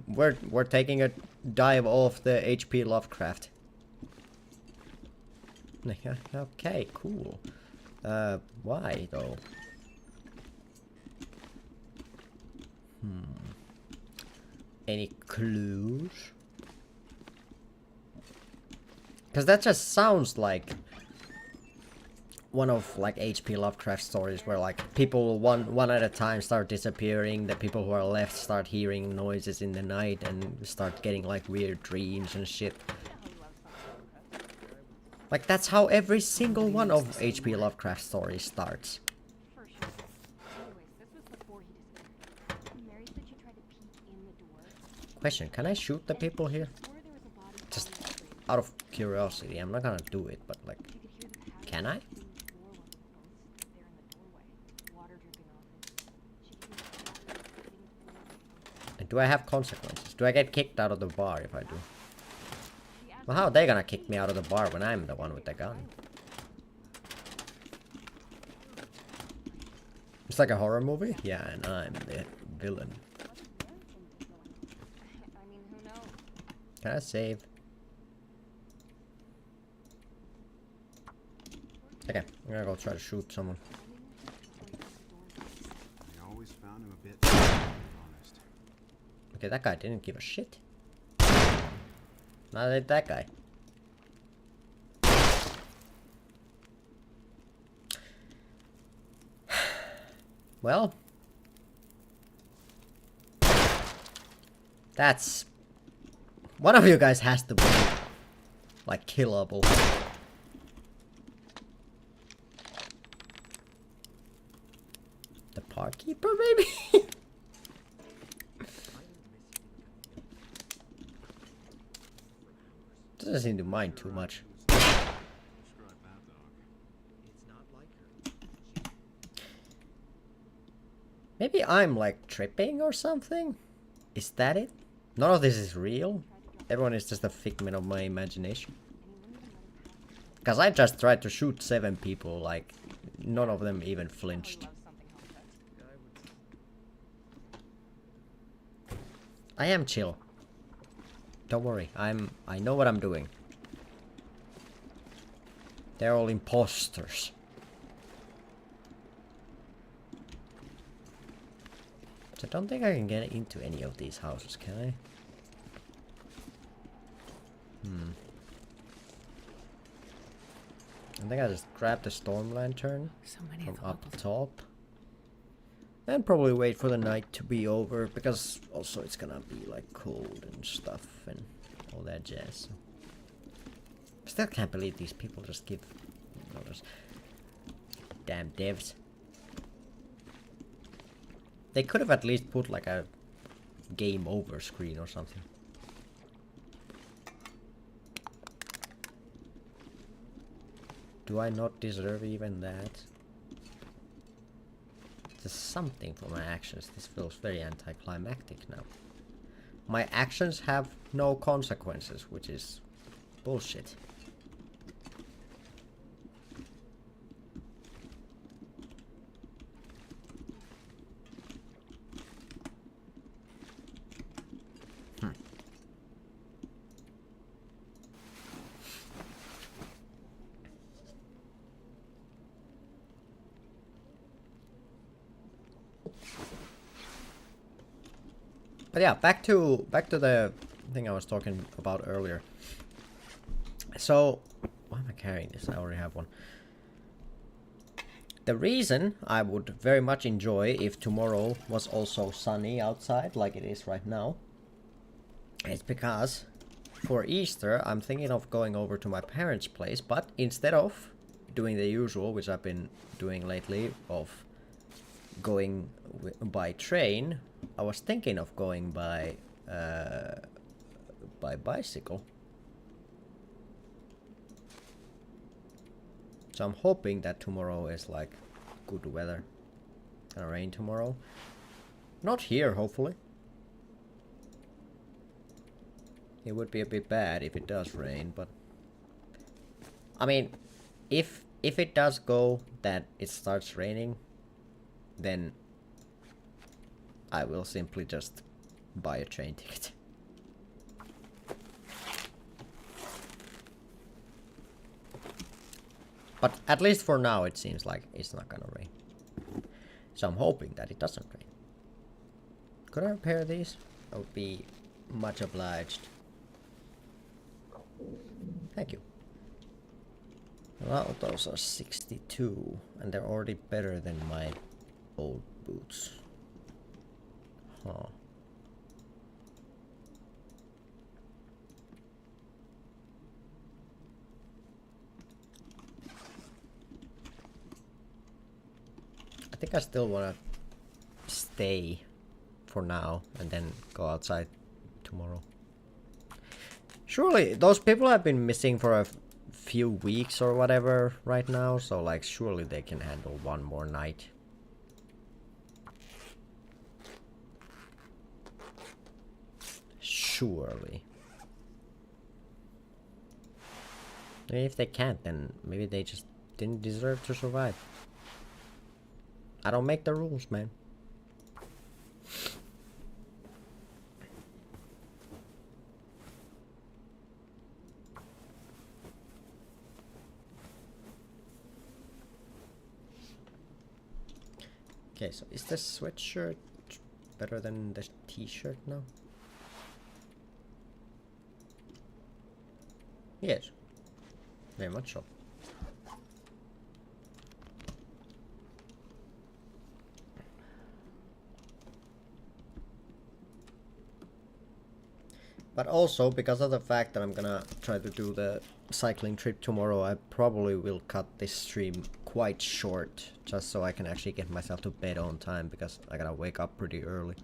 We're taking a dive off the HP Lovecraft. Okay, cool. Why though? Any clues? Because that just sounds like one of like HP Lovecraft stories where like people one at a time start disappearing, the people who are left start hearing noises in the night and start getting like weird dreams and shit. Like that's how every single one of HP Lovecraft stories starts. Question, can I shoot the people here? Just out of curiosity, I'm not gonna do it, but like, can I? And do I have consequences? Do I get kicked out of the bar if I do? Well, how are they gonna kick me out of the bar when I'm the one with the gun? It's like a horror movie? Yeah, and I'm the villain. Can I save? Okay, I'm gonna go try to shoot someone. I always found him a bit honest. Okay, that guy didn't give a shit. Not like that guy. Well, that's... One of you guys has to be, like, killable. The park keeper, maybe? Doesn't seem to mind too much. Maybe I'm, like, tripping or something? Is that it? None of this is real? Everyone is just a figment of my imagination. Because I just tried to shoot 7 people, like, none of them even flinched. I am chill. Don't worry, I know what I'm doing. They're all imposters. So I don't think I can get into any of these houses, can I? I think I just grab the storm lantern from up top. And probably wait for the night to be over, because also it's gonna be like cold and stuff and all that jazz. Still can't believe these people just give those damn devs. They could have at least put like a game over screen or something. Do I not deserve even that? There's something for my actions. This feels very anticlimactic now. My actions have no consequences, which is bullshit. But yeah, back to the thing I was talking about earlier. So, why am I carrying this? I already have one. The reason I would very much enjoy if tomorrow was also sunny outside, like it is right now, is because for Easter I'm thinking of going over to my parents' place, but instead of doing the usual, which I've been doing lately, of going by train, I was thinking of going by bicycle. So I'm hoping that tomorrow is like good weather. Gonna rain tomorrow. Not here, hopefully. It would be a bit bad if it does rain, but I mean, if it does go that it starts raining, then I will simply just buy a train ticket. But at least for now it seems like it's not gonna rain. So I'm hoping that it doesn't rain. Could I repair these? I would be much obliged. Thank you. Well, those are 62, and they're already better than my old boots. Huh. I think I still want to stay for now and then go outside tomorrow. Surely those people have been missing for a few weeks or whatever right now, so like surely they can handle one more night. Surely. Maybe if they can't, then maybe they just didn't deserve to survive. I don't make the rules, man. Okay, so is the sweatshirt better than the t-shirt now? Yes, very much so. But also, because of the fact that I'm gonna try to do the cycling trip tomorrow, I probably will cut this stream quite short, just so I can actually get myself to bed on time, because I gotta wake up pretty early.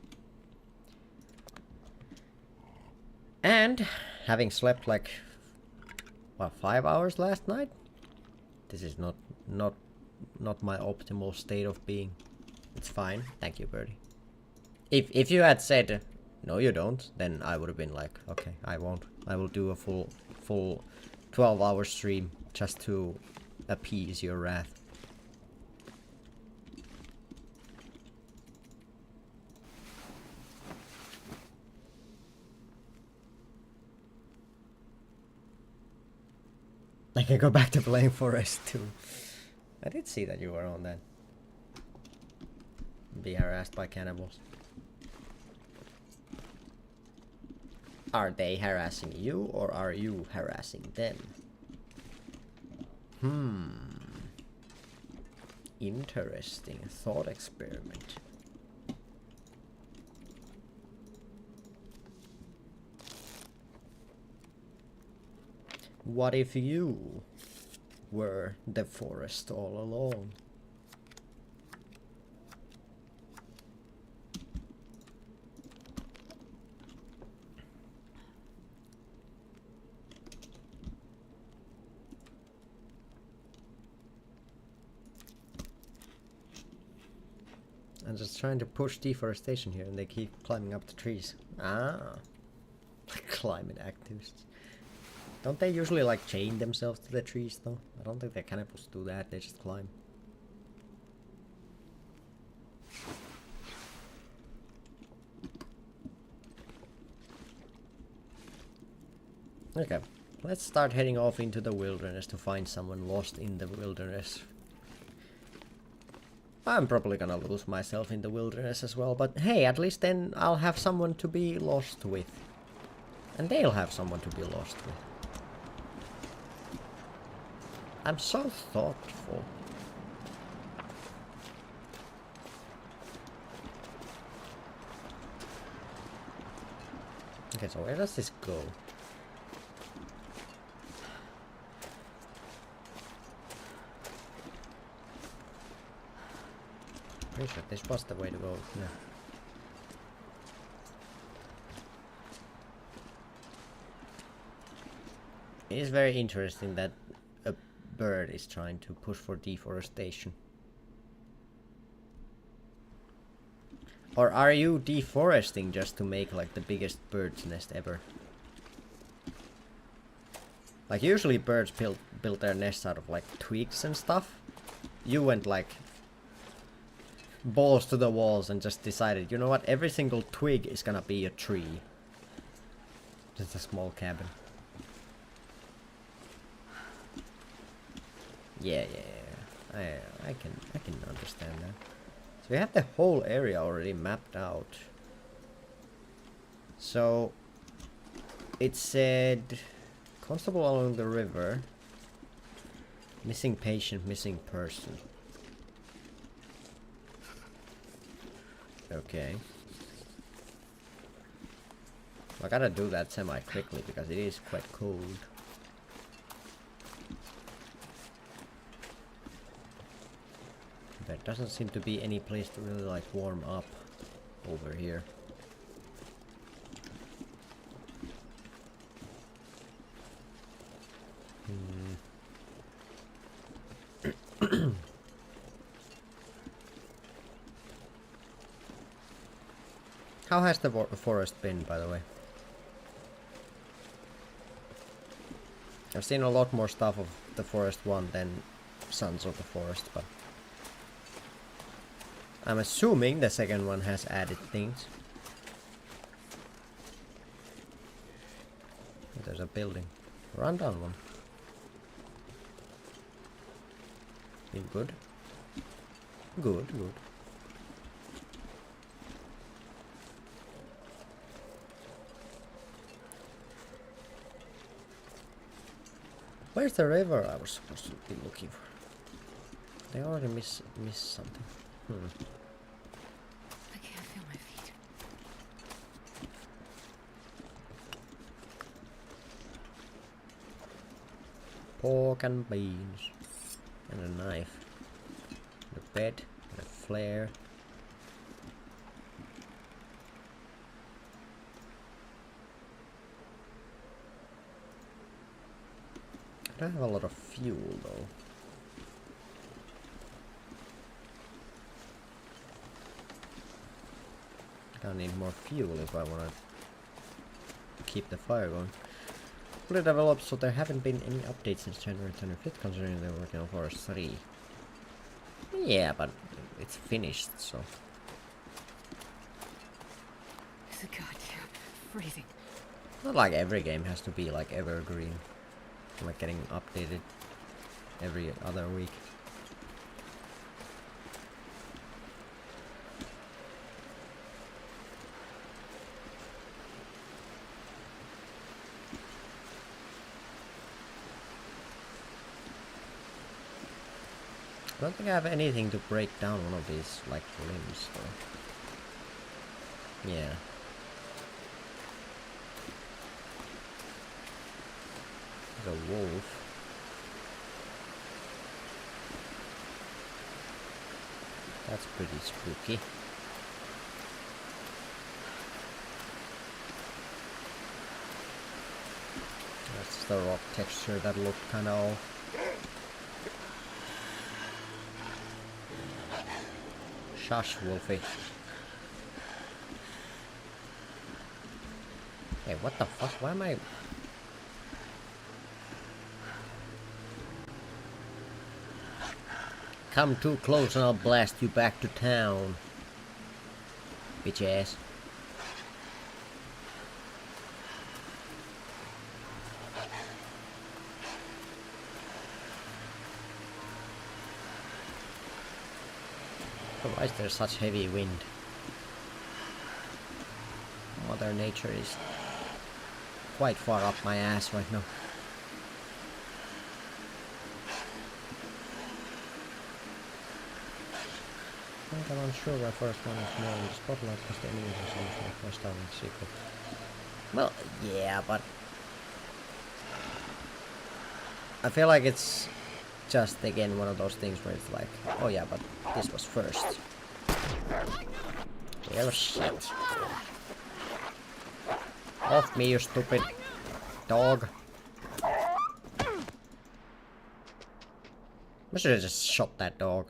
And, having slept like, what, 5 hours last night? This is not my optimal state of being. It's fine, thank you, Birdie. If you had said, no you don't, then I would have been like, okay, I won't. I will do a full 12-hour stream just to appease your wrath. I can go back to playing Forest too. I did see that you were on that. Be harassed by cannibals. Are they harassing you, or are you harassing them? Interesting thought experiment. What if you were the forest all along? I'm just trying to push deforestation here and they keep climbing up the trees. Ah. Climate activists. Don't they usually like chain themselves to the trees though? I don't think the cannibals do that, they just climb. Okay, let's start heading off into the wilderness to find someone lost in the wilderness. I'm probably gonna lose myself in the wilderness as well, but hey, at least then I'll have someone to be lost with. And they'll have someone to be lost with. I'm so thoughtful. Okay, so where does this go? Pretty sure this was the way to go. Yeah. It is very interesting that a bird is trying to push for deforestation. Or are you deforesting just to make like the biggest bird's nest ever? Like usually birds build their nests out of like twigs and stuff. You went like balls to the walls and just decided, you know what, every single twig is gonna be a tree. Just a small cabin. Yeah. I can understand that. So we have the whole area already mapped out. So it said constable along the river, missing patient, missing person. Okay. I gotta do that semi quickly because it is quite cold. There doesn't seem to be any place to really like warm up over here. How has the forest been, by the way? I've seen a lot more stuff of the Forest 1 than Sons of the Forest, but I'm assuming the second one has added things. There's a building. Run down one. Been good? Good. Where's the river I was supposed to be looking for? They already missed something. I can't feel my feet. Pork and beans. And a knife. And a bed. And a flare. I don't have a lot of fuel though. I need more fuel if I want to keep the fire going. Fully developed, so there haven't been any updates since January 25th, considering they're working on Forest 3. Yeah, but it's finished, so. It's a goddamn freezing. Not like every game has to be like evergreen. Like getting updated every other week. I don't think I have anything to break down one of these like limbs though. Yeah. The wolf. That's pretty spooky. That's the rock texture that looked kind of off. Shush, Wolfie. Hey, what the fuck? Why am I... Come too close and I'll blast you back to town. Bitch ass. Why is there such heavy wind? Mother Nature is quite far up my ass right now. I'm unsure where first one is more in the spotlight because the enemies are usually first out in the secret. Well, yeah, but I feel like it's just again one of those things where it's like, oh yeah, but this was first. Well, shit. Off me, you stupid dog. I should have just shot that dog.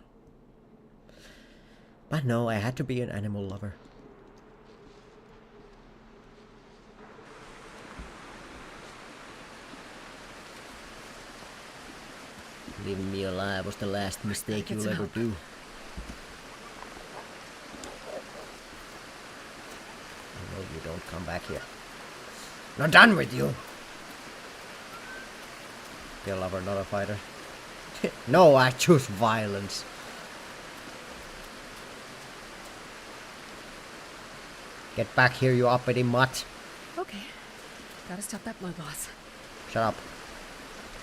But no, I had to be an animal lover. Leaving me alive was the last mistake you'll ever do. I know you don't come back here. Not done with you! Be a lover, not a fighter. No, I choose violence. Get back here, you uppity mutt. Okay. Gotta stop that blood loss. Shut up.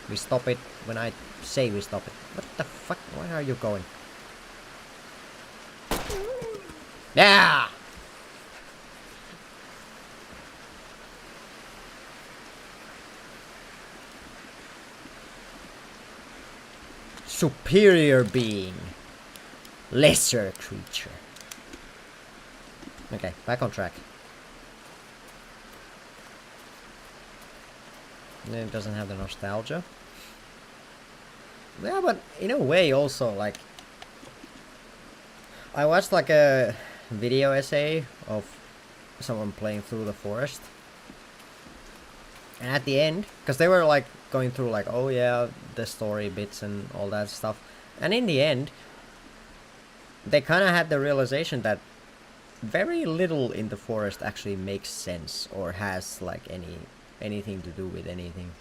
We stop it when I say we stop it. What the fuck? Where are you going? Yeah! Superior being. Lesser creature. Okay, back on track. It doesn't have the nostalgia. Yeah, but in a way also, like... I watched like a video essay of someone playing through the forest. And at the end, because they were like going through like, oh yeah, the story bits and all that stuff. And in the end, they kind of had the realization that very little in the forest actually makes sense or has like anything to do with anything.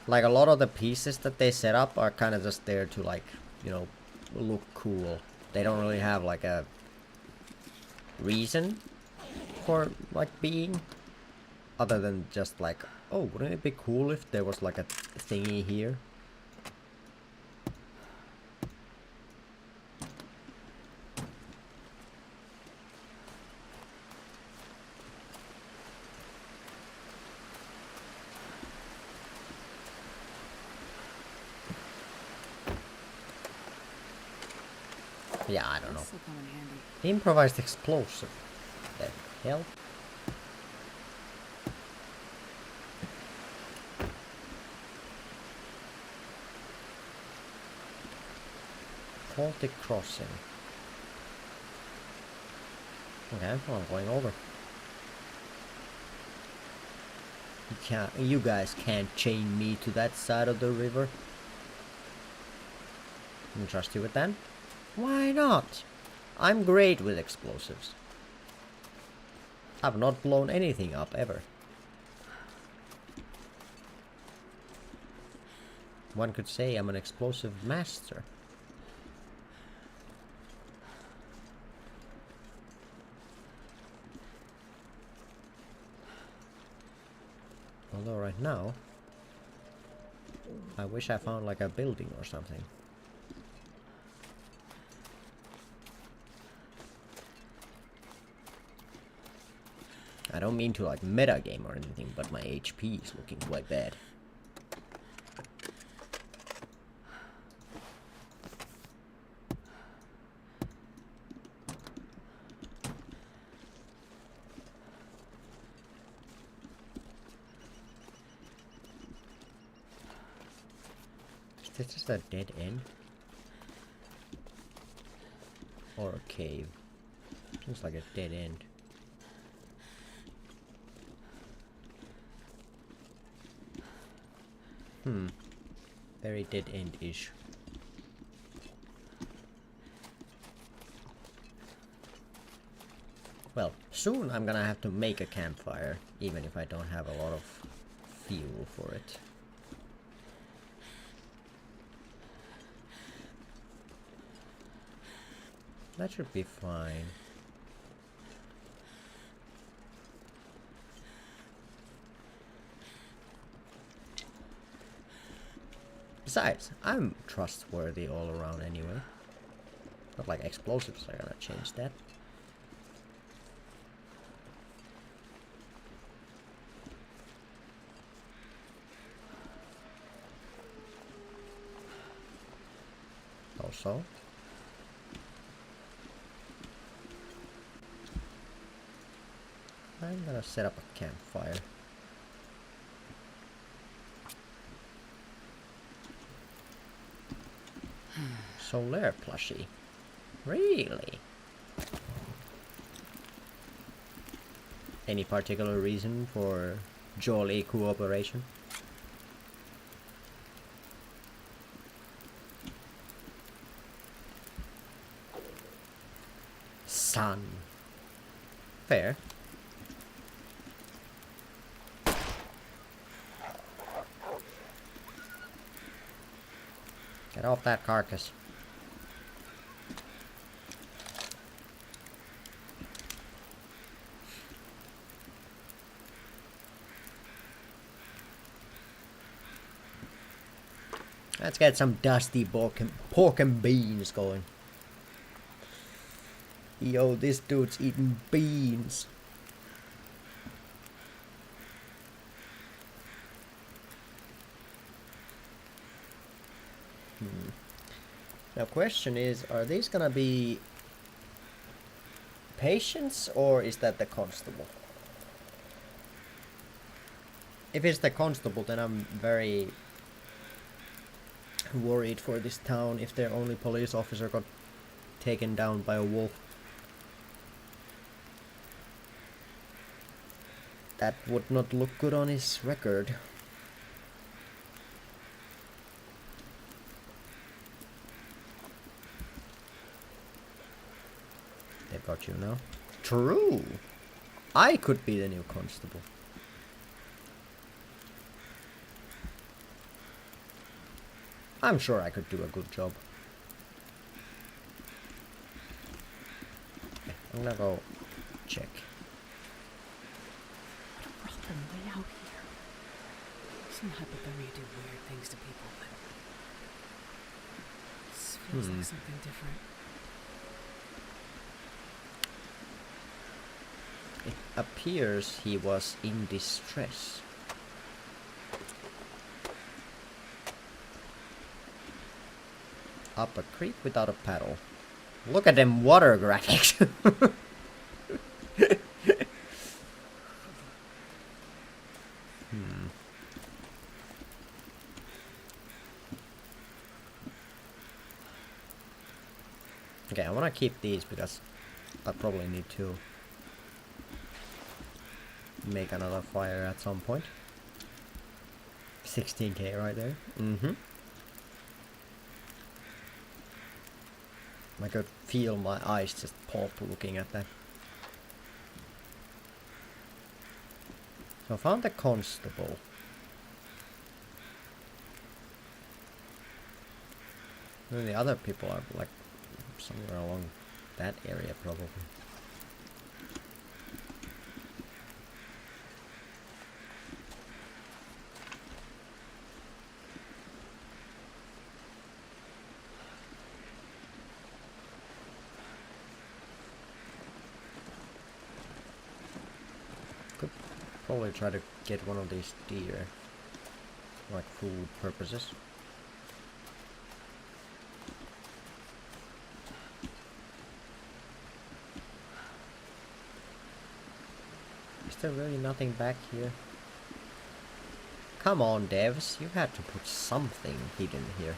Like a lot of the pieces that they set up are kind of just there to like, you know, look cool. They don't really have like a reason for like being, other than just like, oh, wouldn't it be cool if there was like a thingy here? Yeah, I don't know. Improvised explosive. The hell? Baltic crossing. Okay, well, I'm going over. You guys can't chain me to that side of the river. Can trust you with that? Why not? I'm great with explosives. I've not blown anything up ever. One could say I'm an explosive master. Although right now, I wish I found like a building or something. I don't mean to like metagame or anything, but my HP is looking quite bad. Is this just a dead end? Or a cave? Seems like a dead end. Very dead end-ish. Well, soon I'm gonna have to make a campfire, even if I don't have a lot of fuel for it. That should be fine. Besides, I'm trustworthy all around anyway. Not like explosives are gonna change that. Also, I'm gonna set up a campfire. Solar plushie. Really? Any particular reason for jolly cooperation? Sun. Fair. Get off that carcass. Let's get some dusty pork and beans going. Yo, this dude's eating beans. Now, question is, are these gonna be patients or is that the constable? If it's the constable, then I'm very worried for this town if their only police officer got taken down by a wolf. That would not look good on his record. They got you now. True! I could be the new constable. I'm sure I could do a good job. Okay, I'm gonna go check. What brought them way out here? Some hypothermia do weird things to people, but this feels like something different. It appears he was in distress. Up a creek without a paddle. Look at them water graphics. Okay, I wanna keep these because I probably need to make another fire at some point. 16k right there. I could feel my eyes just pop looking at that. So I found the constable. And the other people are like somewhere along that area probably. Probably try to get one of these deer, like food purposes. Is there really nothing back here? Come on, devs, you had to put something hidden here.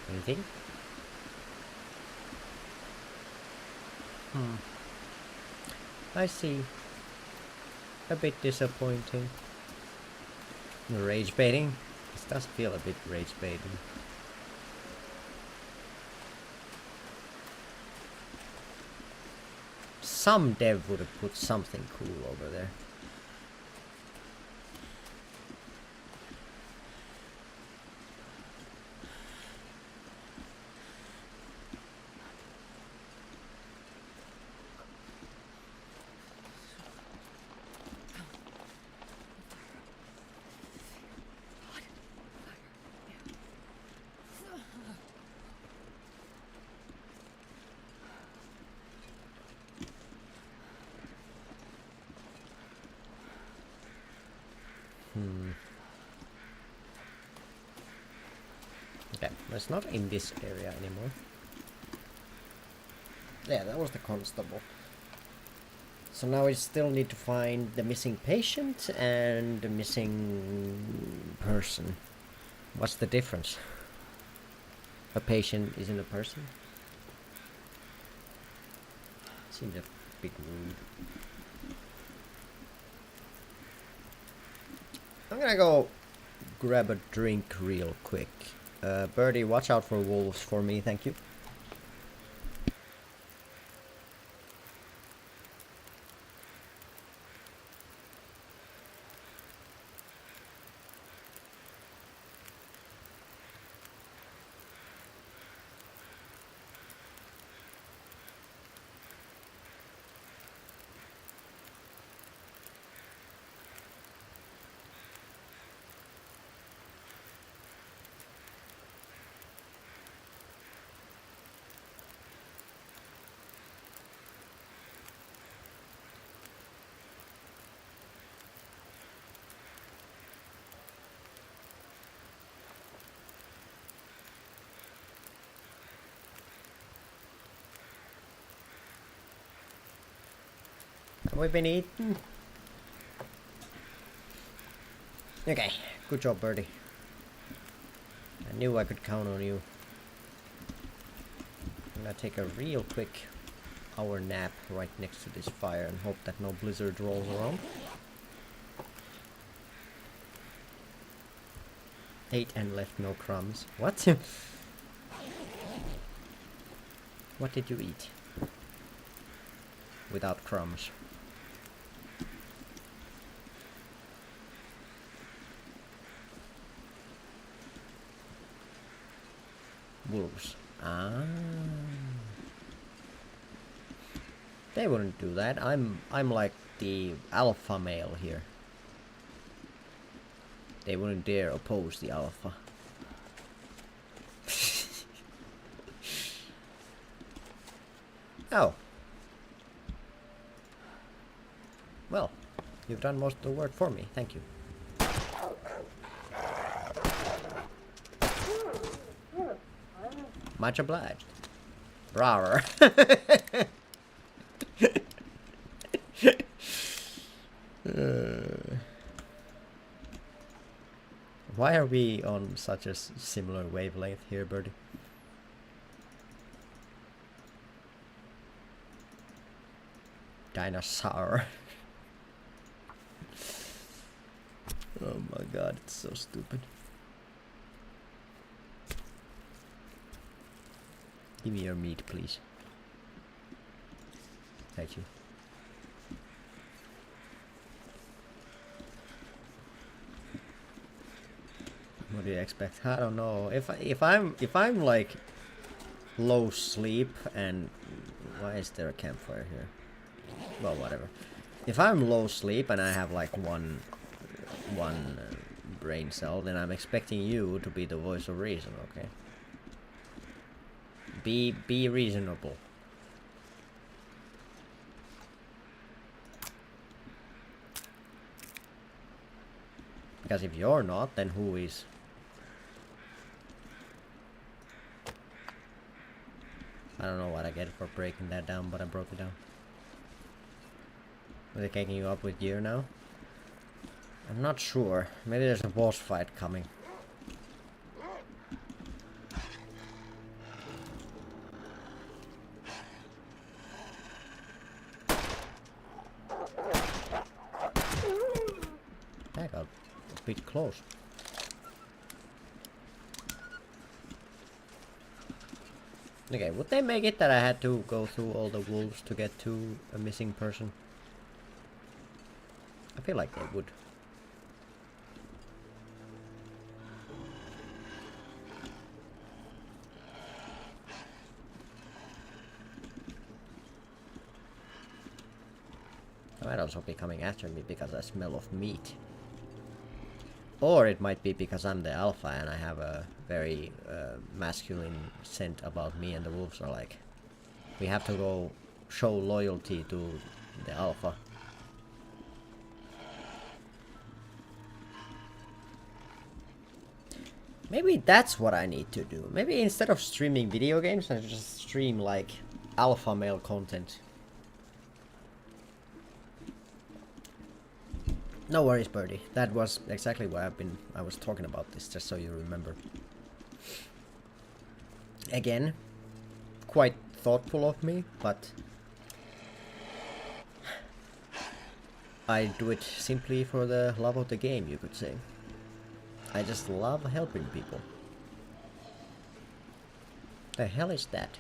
Anything? I see. A bit disappointing. Rage baiting? This does feel a bit rage baiting. Some dev would have put something cool over there. Okay, it's not in this area anymore. Yeah, that was the constable. So now we still need to find the missing patient and the missing person. What's the difference? A patient isn't a person? Seems a bit rude. I'm gonna go grab a drink real quick. Birdie, watch out for wolves for me, thank you. Have we been eaten? Okay, good job, birdie. I knew I could count on you. I'm gonna take a real quick hour nap right next to this fire and hope that no blizzard rolls around. Ate and left no crumbs. What? What did you eat? Without crumbs. Wolves. Ah. They wouldn't do that. I'm like the alpha male here. They wouldn't dare oppose the alpha. Oh. Well, you've done most of the work for me. Thank you. Much obliged. Rawr. Why are we on such a similar wavelength here, birdie? Dinosaur. Oh my god, it's so stupid. Give me your meat, please. Thank you. What do you expect? I don't know. If I'm like low sleep and why is there a campfire here? Well, whatever. If I'm low sleep and I have like one brain cell, then I'm expecting you to be the voice of reason, okay? Be reasonable. Because if you're not, then who is? I don't know what I get for breaking that down, but I broke it down. Are they taking you up with gear now? I'm not sure. Maybe there's a boss fight coming. That got a bit close. Okay, would they make it that I had to go through all the wolves to get to a missing person? I feel like they would. They might also be coming after me because I smell of meat. Or it might be because I'm the alpha and I have a very masculine scent about me, and the wolves are like, we have to go show loyalty to the alpha. Maybe that's what I need to do. Maybe instead of streaming video games, I just stream like alpha male content. No worries, birdie. That was exactly what I was talking about this, just so you remember. Again, quite thoughtful of me, but I do it simply for the love of the game, you could say. I just love helping people. The hell is that?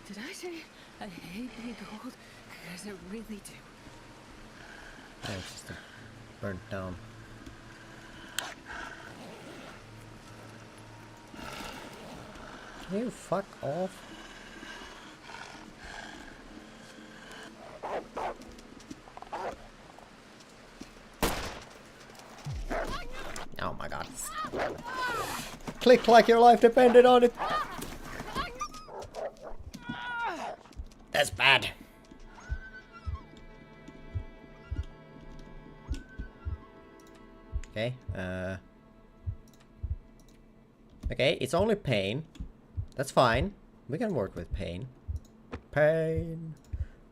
Did I say I hate being cold? Because I really do. Yeah, it's just burnt down. Can you fuck off? Oh my god. Click like your life depended on it. Okay, okay, it's only pain. That's fine. We can work with pain. Pain.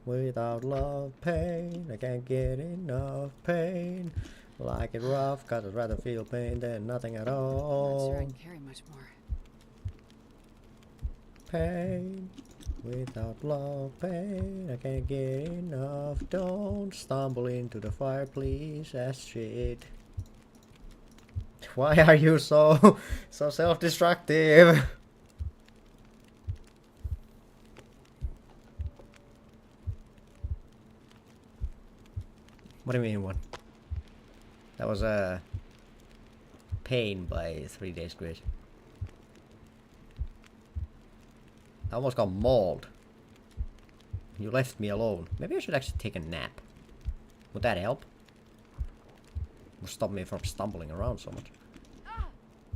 Without love, pain. I can't get enough pain. Like it rough, cause I'd rather feel pain than nothing at all. I'm not sure I can carry much more. Pain. Without love, pain. I can't get enough. Don't stumble into the fire, please, Astrid. Why are you so self-destructive? What do you mean what? That was a pain by 3 Days Grace. I almost got mauled. You left me alone. Maybe I should actually take a nap. Would that help? Would stop me from stumbling around so much.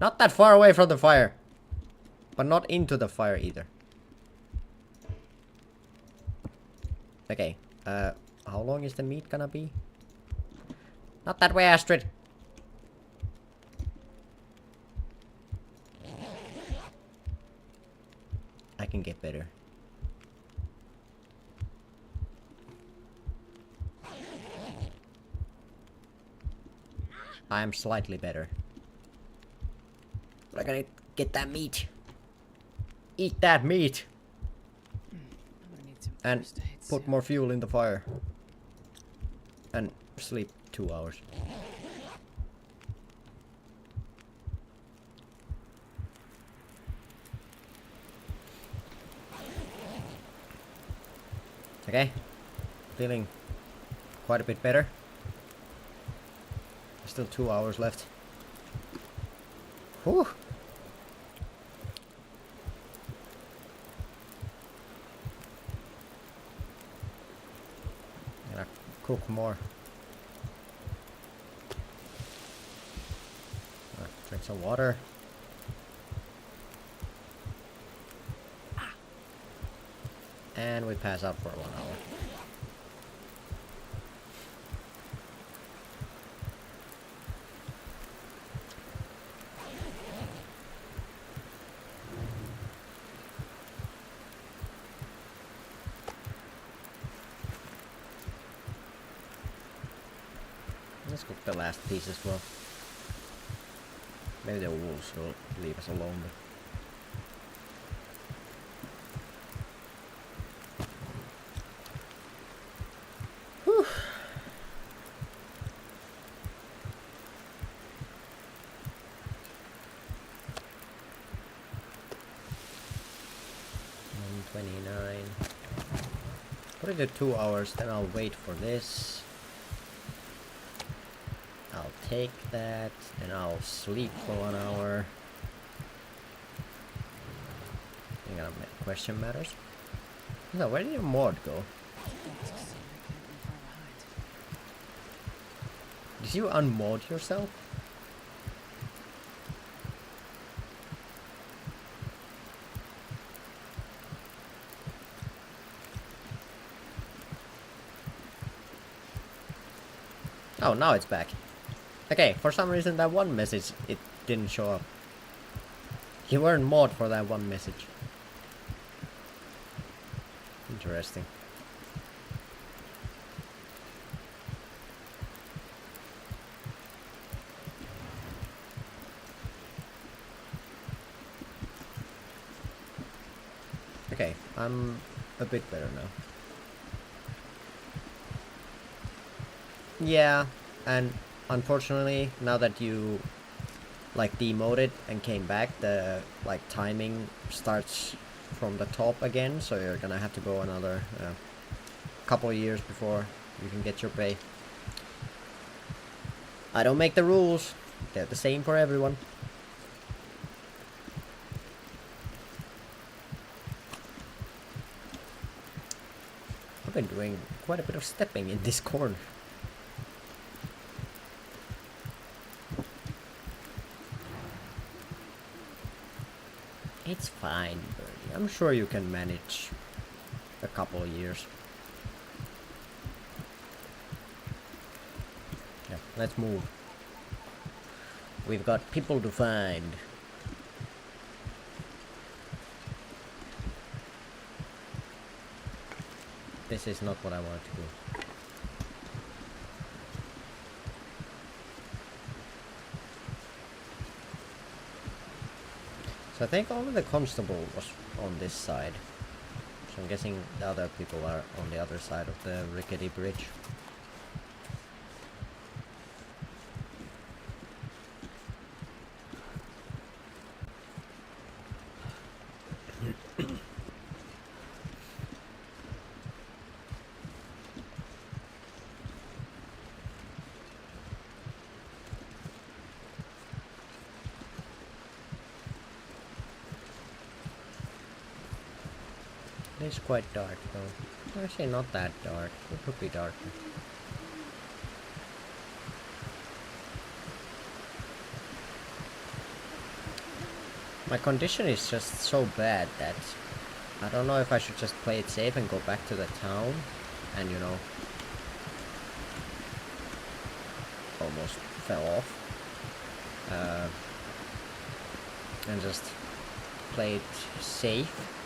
Not that far away from the fire. But not into the fire either. Okay. How long is the meat gonna be? Not that way, Astrid. I can get better. I am slightly better. But I gotta get that meat. Eat that meat. I'm gonna need some And first aid put soon. more fuel in the fire. And sleep 2 hours. Okay. Feeling quite a bit better. Still 2 hours left. Whew. Gotta cook more. Drink some water. And we pass out for 1 hour. Let's cook the last piece as well. Maybe the wolves will leave us alone. Whew. $129. Put it at 2 hours, then I'll wait for this. I'll take that, and I'll sleep for 1 hour. I'm gonna make question matters. No, where did your mod go? Did you unmod yourself? Oh, now it's back. Okay, for some reason that one message, it didn't show up. You weren't mod for that one message. Interesting. Okay, I'm a bit better now. Yeah, and unfortunately, now that you like demoted and came back, the like timing starts from the top again, so you're gonna have to go another couple of years before you can get your pay. I don't make the rules. They're the same for everyone. I've been doing quite a bit of stepping in this corner. It's fine, Birdie. I'm sure you can manage a couple of years. Yeah, let's move. We've got people to find. This is not what I want to do. So I think only the constable was on this side. So I'm guessing the other people are on the other side of the rickety bridge. It's quite dark though. Actually not that dark. It could be darker. My condition is just so bad that I don't know if I should just play it safe and go back to the town and, you know, almost fell off. And just play it safe.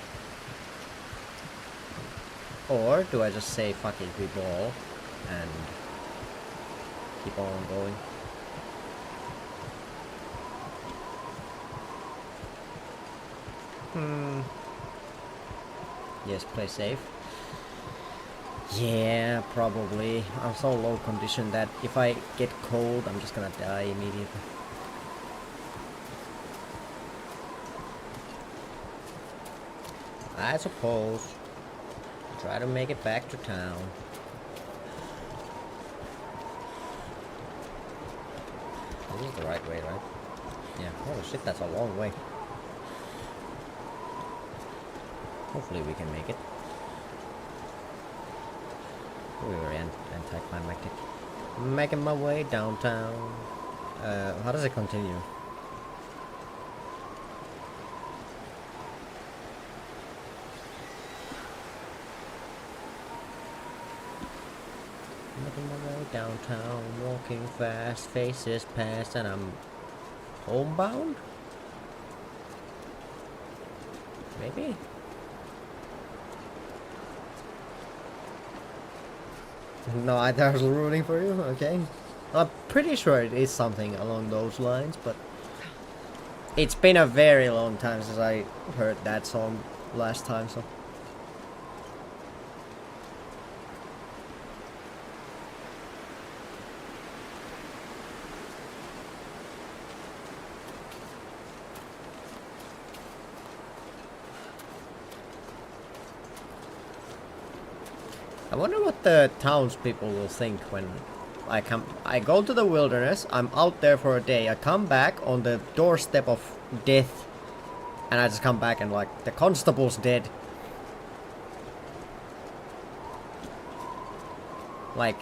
Or do I just say fuck it, we ball and keep on going? Yes, play safe. Yeah, probably. I'm so low condition that if I get cold, I'm just gonna die immediately. I suppose. Try to make it back to town. This is the right way, right? Yeah. Oh shit, that's a long way. Hopefully we can make it. We were anticlimactic. Making my way downtown. How does it continue? Making my way downtown, walking fast, faces past, and I'm homebound? Maybe? No, I was rooting for you, okay. I'm pretty sure it is something along those lines, but it's been a very long time since I heard that song last time, so. I wonder what the townspeople will think when I go to the wilderness, I'm out there for a day, I come back on the doorstep of death, and I just come back and like, the constable's dead. Like,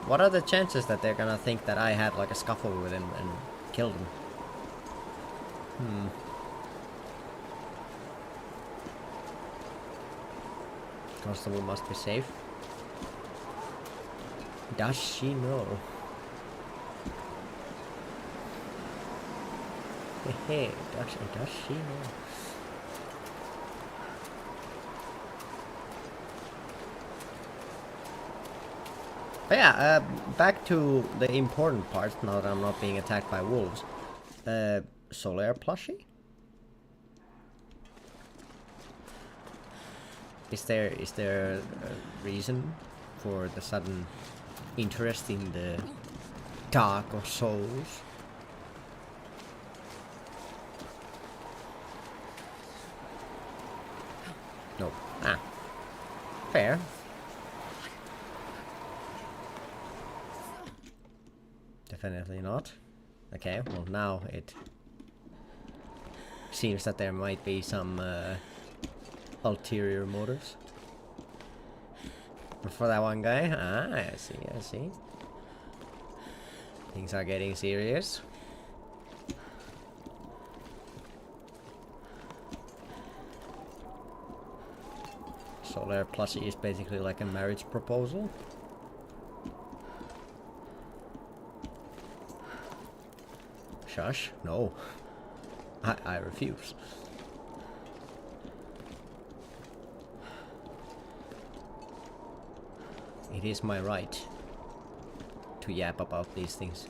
what are the chances that they're gonna think that I had like a scuffle with him and killed him? Constable must be safe. Does she know? Hey, does she know? But yeah, back to the important part, now that I'm not being attacked by wolves. Solaire plushie? Is there a reason for the sudden interest in the Dark of Souls? No. Ah. Fair. Definitely not. Okay, well now it seems that there might be some ulterior motives. For that one guy? Ah, I see. Things are getting serious. Solaire plushie is basically like a marriage proposal. Shush, no. I refuse. It is my right to yap about these things.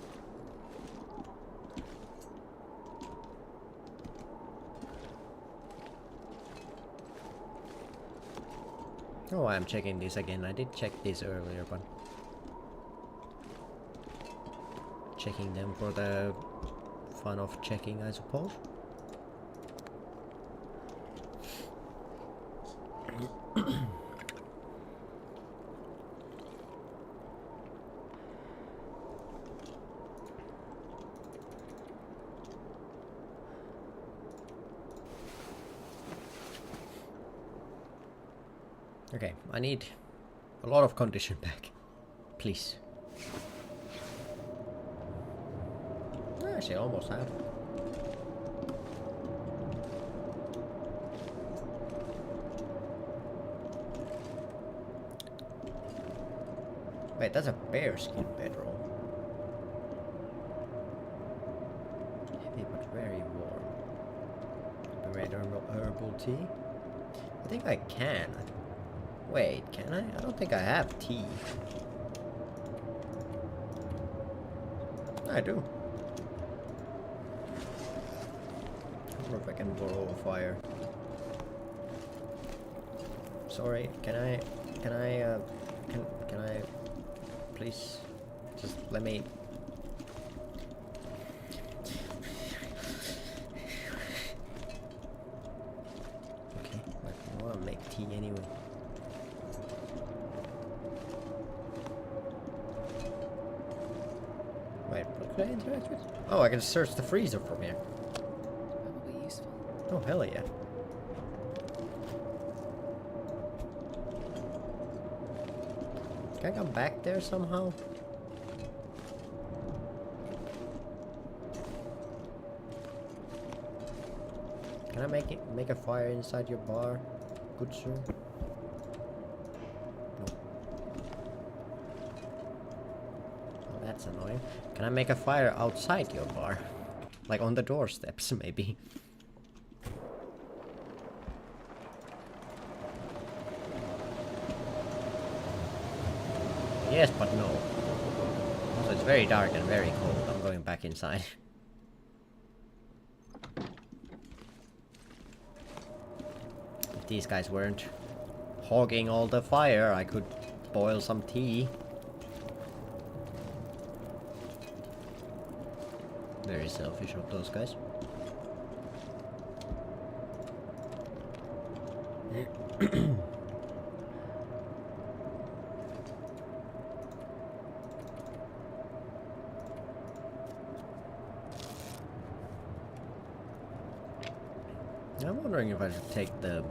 Oh, I'm checking this again. I did check this earlier, but checking them for the fun of checking, I suppose. Okay, I need a lot of condition back, please. Actually, almost have. Wait, that's a bearskin bedroll. Heavy but very warm. Red herbal tea? I think I can. Wait, can I? I don't think I have tea. I do. I wonder if I can borrow a fire. Sorry, can I please just let me. Okay, I want to make tea anyway. Wait, what could I interact with? Oh, I can search the freezer from here. Probably useful. Oh, hell yeah. Can I come back there somehow? Can I make a fire inside your bar, good sir? No. Oh, that's annoying. Can I make a fire outside your bar? Like on the doorsteps, maybe? Yes, but no. Also, it's very dark and very cold. I'm going back inside. If these guys weren't hogging all the fire, I could boil some tea. Very selfish of those guys. I'm wondering if I should take the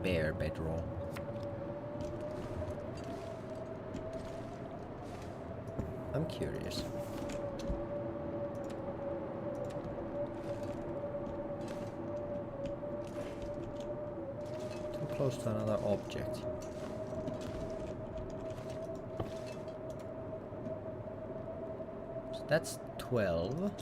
bear bedroll. I'm curious. Too close to another object. So that's 12.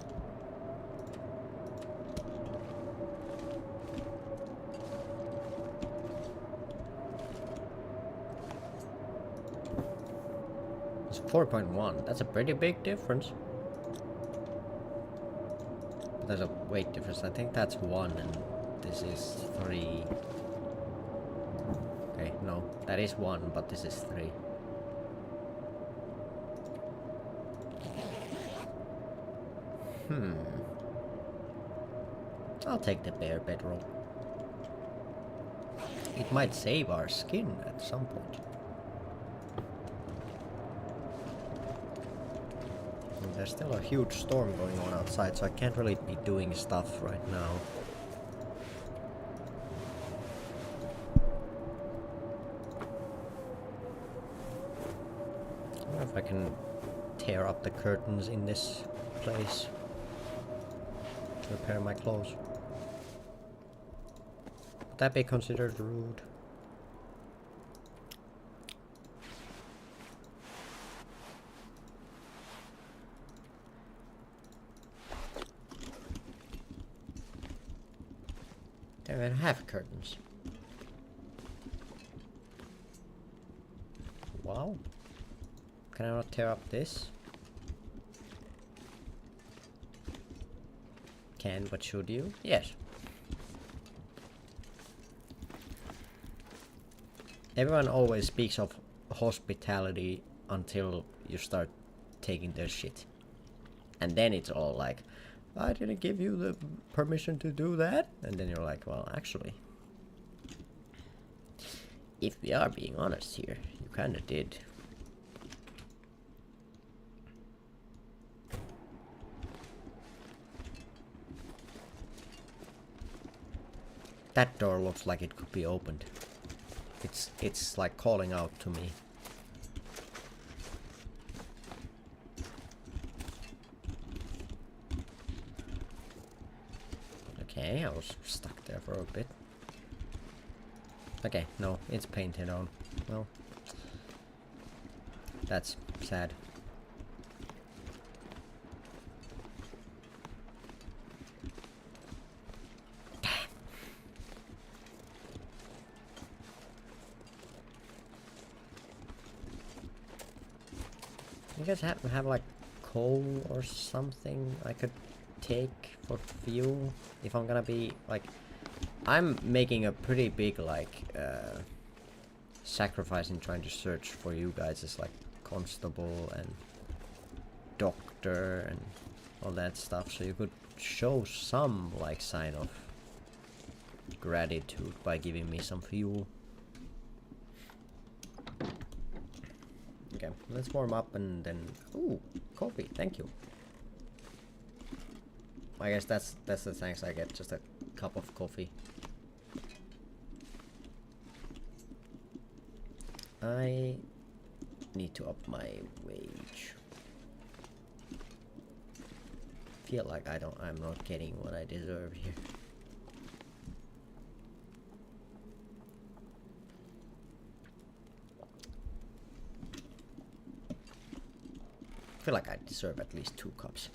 It's 4.1. That's a pretty big difference. But there's a weight difference. I think that's 1 and this is 3. Okay, no. That is 1, but this is 3. I'll take the bear bedroll. It might save our skin at some point. And there's still a huge storm going on outside, so I can't really be doing stuff right now. I wonder if I can tear up the curtains in this place to repair my clothes. Would that be considered rude? don't even have curtains. Wow. Can I not tear up this? Can, but should you? Yes. Everyone always speaks of hospitality until you start taking their shit. And then it's all like, I didn't give you the permission to do that. And then you're like, well, actually, if we are being honest here, you kinda did. That door looks like it could be opened. It's like calling out to me. Okay, I was stuck there for a bit. Okay, no, it's painted on. Well, that's sad. You guys have like coal or something I could take for fuel if I'm gonna be like, I'm making a pretty big like sacrifice in trying to search for you guys as like constable and doctor and all that stuff, so you could show some like sign of gratitude by giving me some fuel. Okay, let's warm up and then... Ooh, coffee, thank you. I guess that's the thanks I get, just a cup of coffee. I need to up my wage. Feel like I'm not getting what I deserve here. I feel like I deserve at least 2 cups.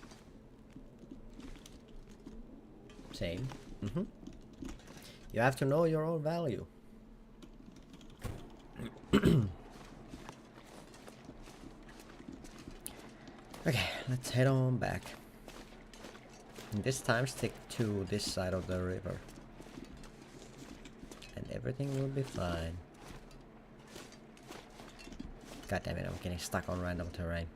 Same. You have to know your own value. Okay, let's head on back. And this time stick to this side of the river. And everything will be fine. God damn it, I'm getting stuck on random terrain.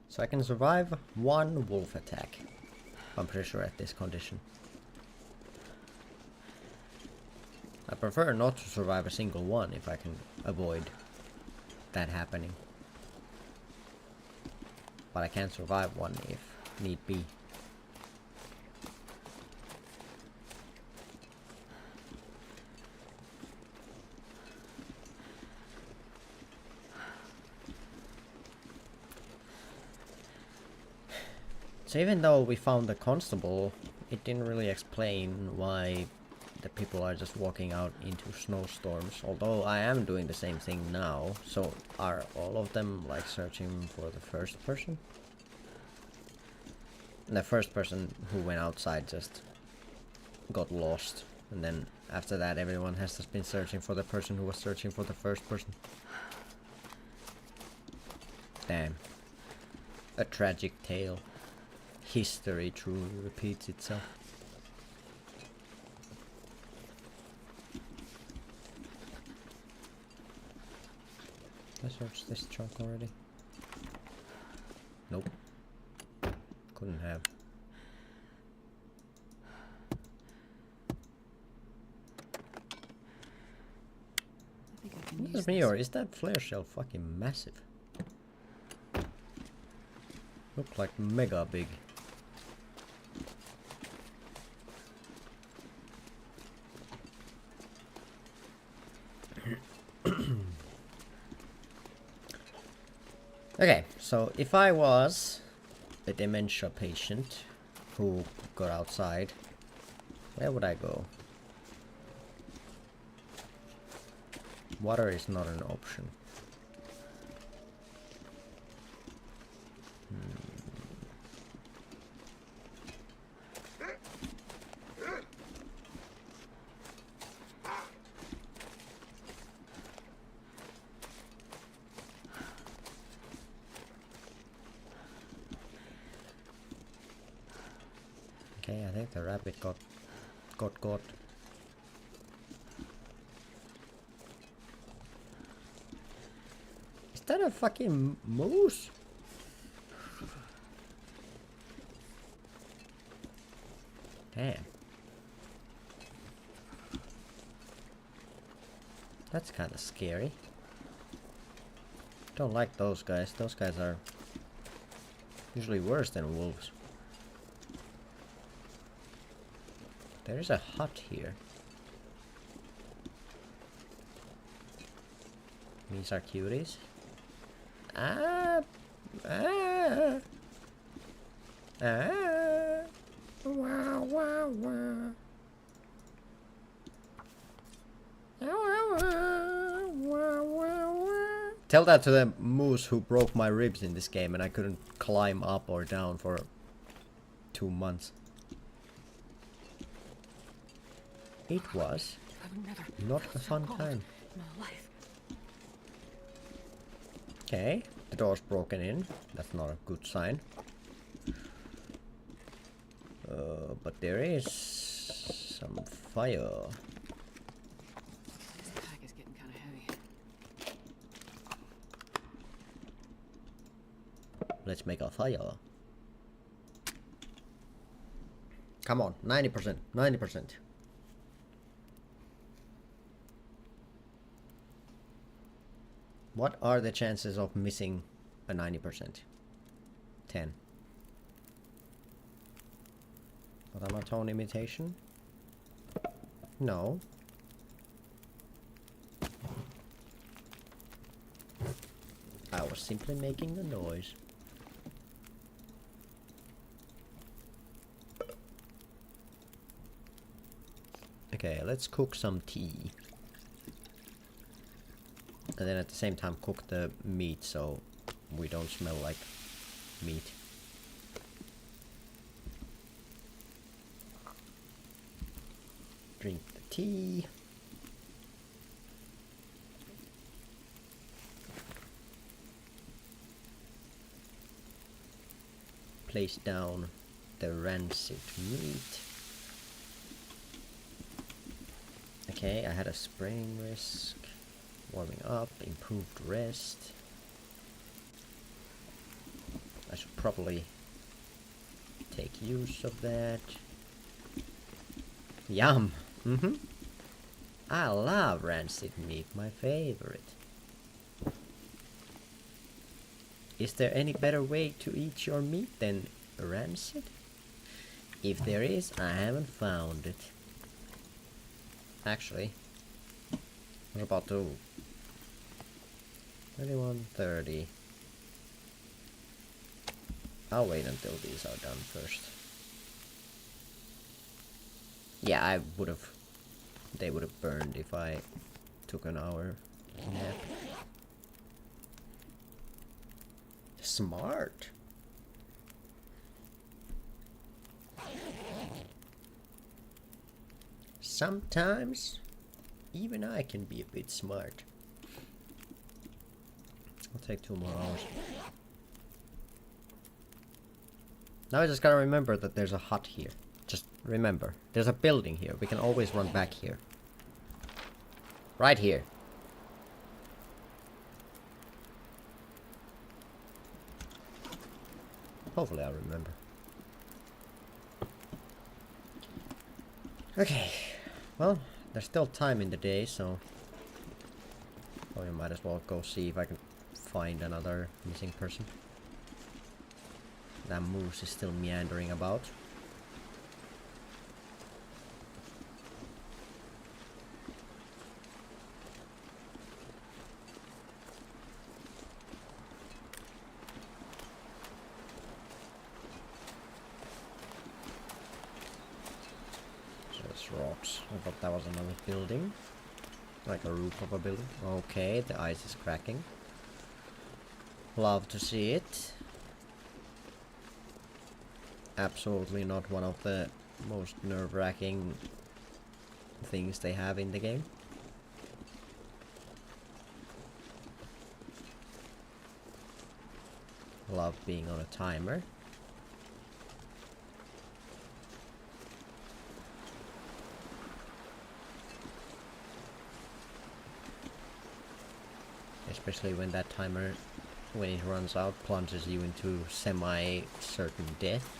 So I can survive 1 wolf attack. I'm pretty sure at this condition. I prefer not to survive a single one if I can avoid that happening. But I can survive 1 if need be. So even though we found the constable, it didn't really explain why the people are just walking out into snowstorms, although I am doing the same thing now. So are all of them like searching for the first person? And the first person who went outside just got lost, and then after that everyone has just been searching for the person who was searching for the first person. Damn. A tragic tale. History truly repeats itself. Did I search this trunk already? Nope. Couldn't have. I think I can use That's me, or is that flare shell fucking massive? Look like mega big. Okay, so if I was a dementia patient who got outside, where would I go? Water is not an option. Okay, I think the rabbit got. Is that a fucking moose? Damn. That's kind of scary. Don't like those guys. Those guys are usually worse than wolves. There is a hut here. These are cuties. Wow, wow, wow. Tell that to the moose who broke my ribs in this game and I couldn't climb up or down for 2 months. It was not a fun time. Okay, the door's broken in. That's not a good sign. But there is some fire. This pack is getting kind of heavy. Let's make a fire. Come on, 90%, 90%. What are the chances of missing a 90%? 10. Automaton imitation? No. I was simply making a noise. Okay, let's cook some tea. And then at the same time cook the meat so we don't smell like meat. Drink the tea. Place down the rancid meat. Okay, I had a spraying risk. Warming up, improved rest. I should probably take use of that. Yum! Mm-hmm. I love rancid meat, my favorite. Is there any better way to eat your meat than rancid? If there is, I haven't found it. Actually, we're about to 21:30. I'll wait until these are done first. Yeah, I would have. They would have burned if I took an hour nap. Smart. Sometimes, even I can be a bit smart. I'll take 2 more hours. Now I just gotta remember that there's a hut here. Just remember, there's a building here. We can always run back here. Right here. Hopefully I'll remember. Okay. Well, there's still time in the day, so probably might as well go see if I can find another missing person. That moose is still meandering about. Rocks. I thought that was another building. Like a roof of a building. Okay, the ice is cracking. Love to see it. absolutely not one of the most nerve-wracking things they have in the game. Love being on a timer. Especially when that timer, when it runs out, plunges you into semi-certain death.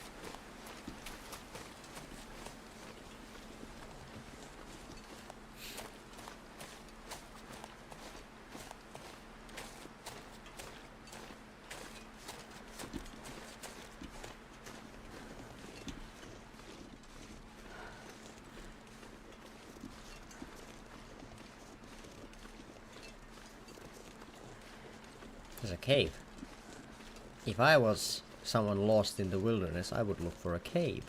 There's a cave. If I was someone lost in the wilderness, I would look for a cave.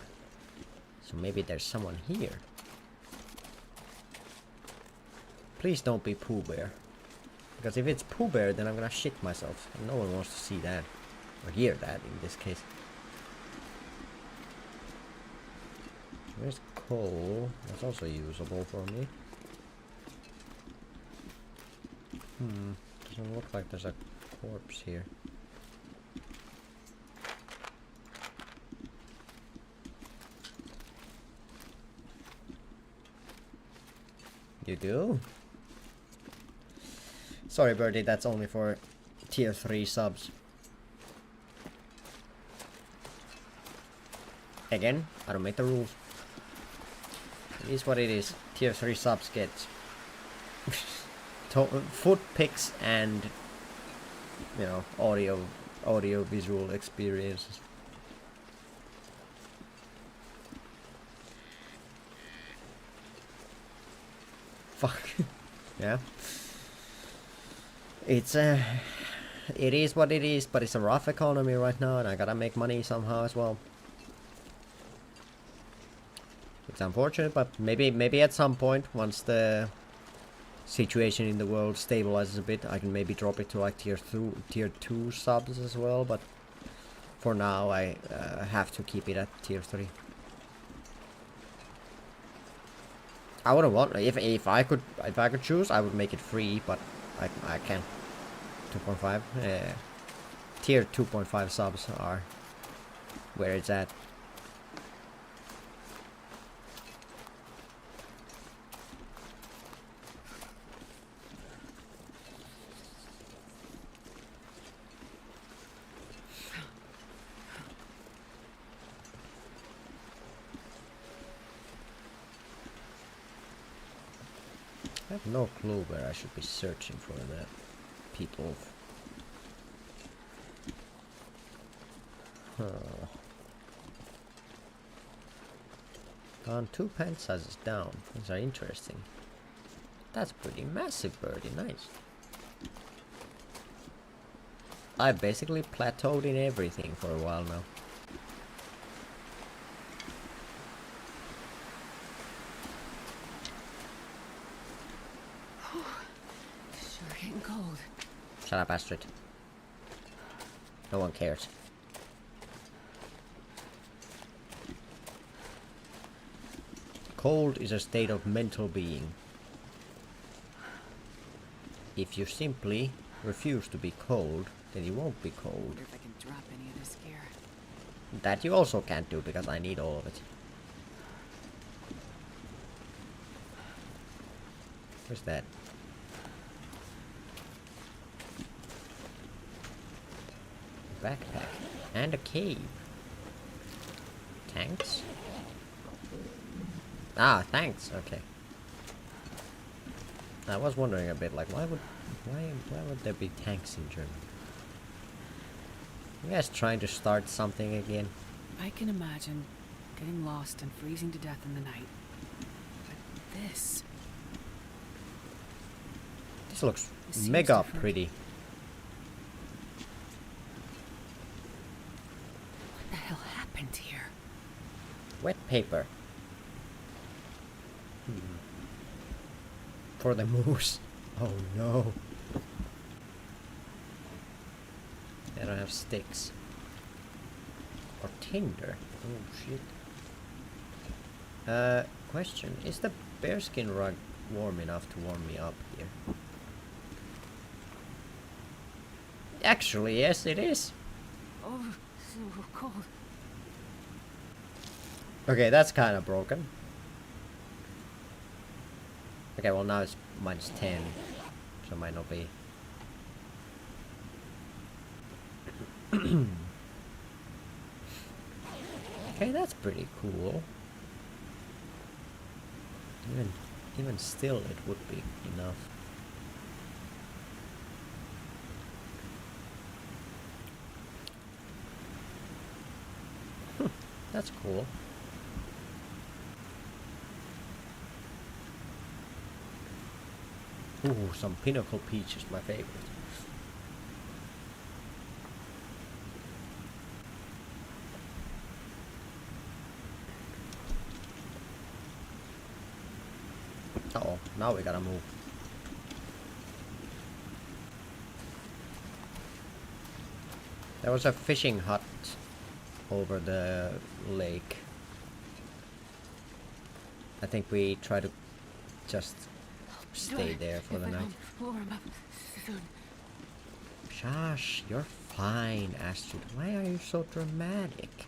So maybe there's someone here. Please don't be Pooh Bear. Because if it's Pooh Bear, then I'm gonna shit myself. And no one wants to see that. Or hear that in this case. Where's coal? That's also usable for me. Doesn't look like there's a corpse here. You do? Sorry, Birdie, that's only for tier 3 subs. Again, I don't make the rules. It is what it is. Tier 3 subs get foot pics and, you know, audio visual experiences. Fuck. Yeah. It is what it is, but it's a rough economy right now and I gotta make money somehow as well. It's unfortunate, but maybe at some point, once the situation in the world stabilizes a bit, I can maybe drop it to like tier 2 subs as well, but for now I have to keep it at tier 3. I wouldn't want, if I could choose, I would make it free, but I can't. 2.5 tier 2.5 subs are where it's at. I have no clue where I should be searching for the people. Gone 2 pen sizes down. These are interesting. That's pretty massive, Birdie. Nice. I've basically plateaued in everything for a while now. Sure getting cold. Shut up, Astrid. No one cares. Cold is a state of mental being. If you simply refuse to be cold, then you won't be cold. I wonder if I can drop any of this gear. That you also can't do because I need all of it. Where's that? Backpack and a cave. Tanks? Ah, thanks. Okay. I was wondering a bit, like, why would there be tanks in Germany? You guys trying to start something again? I can imagine getting lost and freezing to death in the night. But this looks seems mega different. pretty. What the hell happened here? Wet paper. For the moose. Oh no. I don't have sticks. Or tinder. Oh shit. Question. Is the bearskin rug warm enough to warm me up here? Actually, yes it is. Oh, so cold. Okay, that's kind of broken. Okay, well now it's -10, so it might not be. Okay, that's pretty cool. Even still, it would be enough. That's cool. Ooh, some Pinnacle Peach is my favorite. Uh-oh, now we gotta move. There was a fishing hut over the lake. I think we try to just stay there for the night. Shush, you're fine, Astrid. Why are you so dramatic?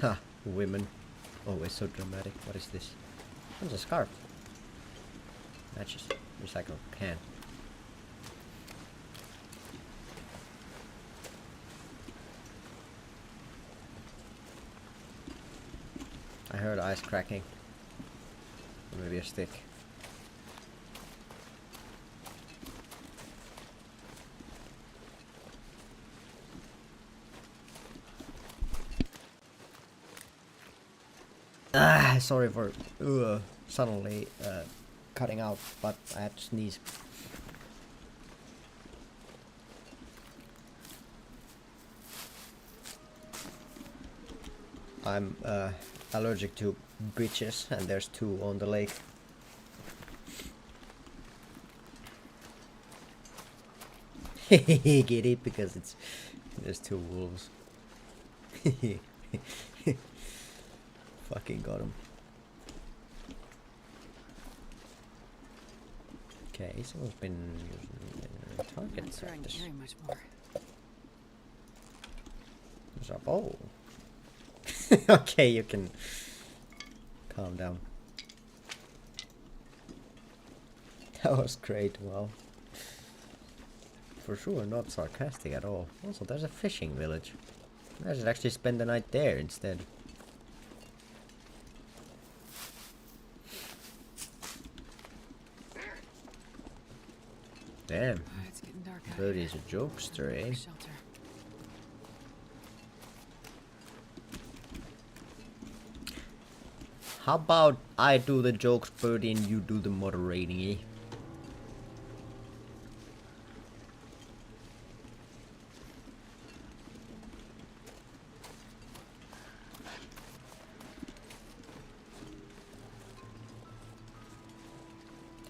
Ha, women. Always so dramatic. What is this? What's a scarf? Matches. Recycle can. I heard ice cracking. Or maybe a stick. Ah, sorry for suddenly cutting out, but I had to sneeze. I'm allergic to bitches, and there's 2 on the lake. Get it? Because there's 2 wolves. Fucking got him. Okay, so we've been using target practice. Much more. There's a bow. Okay, you can calm down. That was great. Well, for sure not sarcastic at all. Also, there's a fishing village. I should actually spend the night there instead. Damn. It's getting dark out But he's a jokester, eh? Shelter. How about I do the jokes, Birdie, and you do the moderating, eh?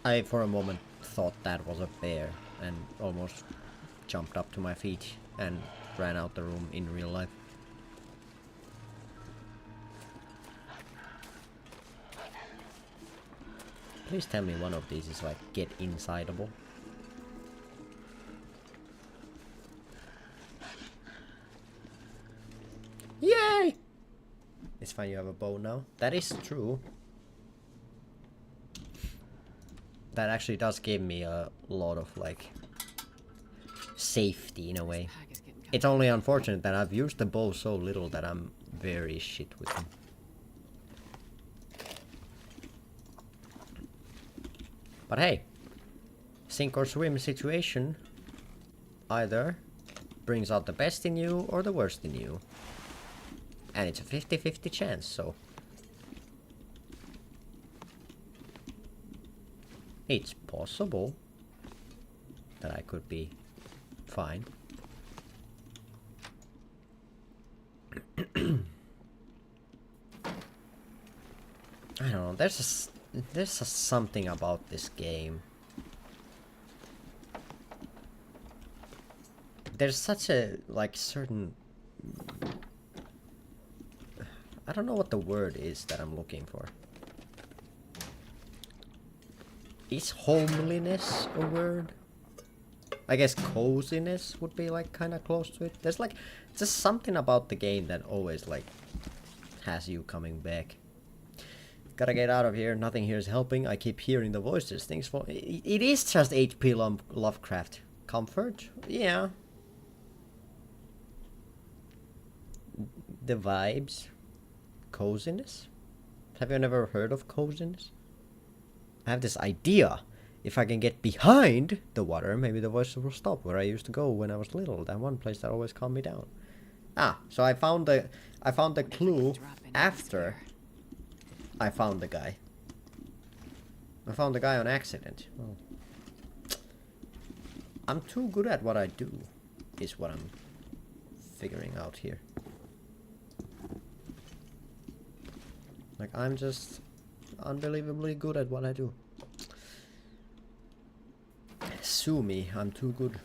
I, for a moment, thought that was a bear and almost jumped up to my feet and ran out the room in real life. Please tell me one of these is like get insideable. Yay! It's fine, you have a bow now. That is true. That actually does give me a lot of like safety in a way. It's only unfortunate that I've used the bow so little that I'm very shit with them. But hey, sink or swim situation either brings out the best in you or the worst in you. And it's a 50-50 chance, so it's possible that I could be fine. I don't know, there's something about this game. There's such a like certain I don't know what the word is that I'm looking for. Is homeliness a word? I guess coziness would be like kind of close to it. There's like just something about the game that always like has you coming back. Gotta get out of here. Nothing here is helping. I keep hearing the voices. Things for it is just H.P. Lovecraft. Comfort? Yeah. The vibes. Coziness? Have you never heard of coziness? I have this idea. If I can get behind the water, maybe the voices will stop where I used to go when I was little. That one place that always calmed me down. Ah, so I found the clue after I found the guy. I found the guy on accident. Oh. I'm too good at what I do, is what I'm figuring out here. Like, I'm just unbelievably good at what I do. Sue me, I'm too good.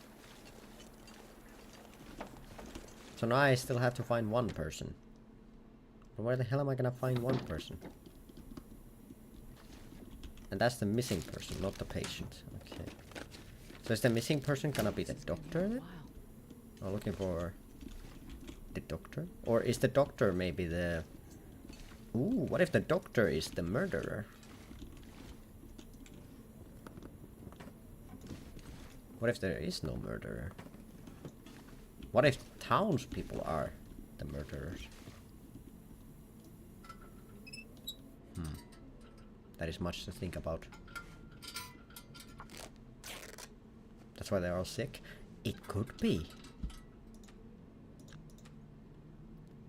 So now I still have to find one person. But where the hell am I gonna find one person? And that's the missing person, not the patient. Okay. So is the missing person gonna be the doctor then? I'm looking for the doctor? Or is the doctor maybe the... Ooh, what if the doctor is the murderer? What if there is no murderer? What if townspeople are the murderers? That is much to think about. That's why they're all sick? It could be.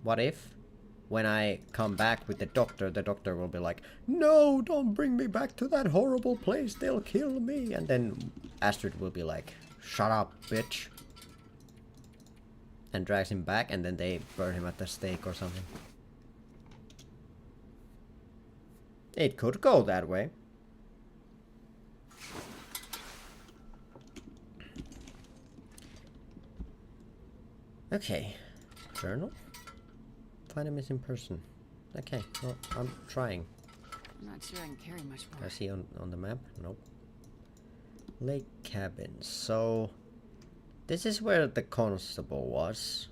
What if, when I come back with the doctor will be like, no, don't bring me back to that horrible place, they'll kill me. And then Astrid will be like, shut up, bitch. And drags him back, and then they burn him at the stake or something. It could go that way. Okay. Journal? Find a missing person. Okay, well, I'm trying. I'm not sure I can carry much more. I see on the map? Nope. Lake cabin. So this is where the constable was.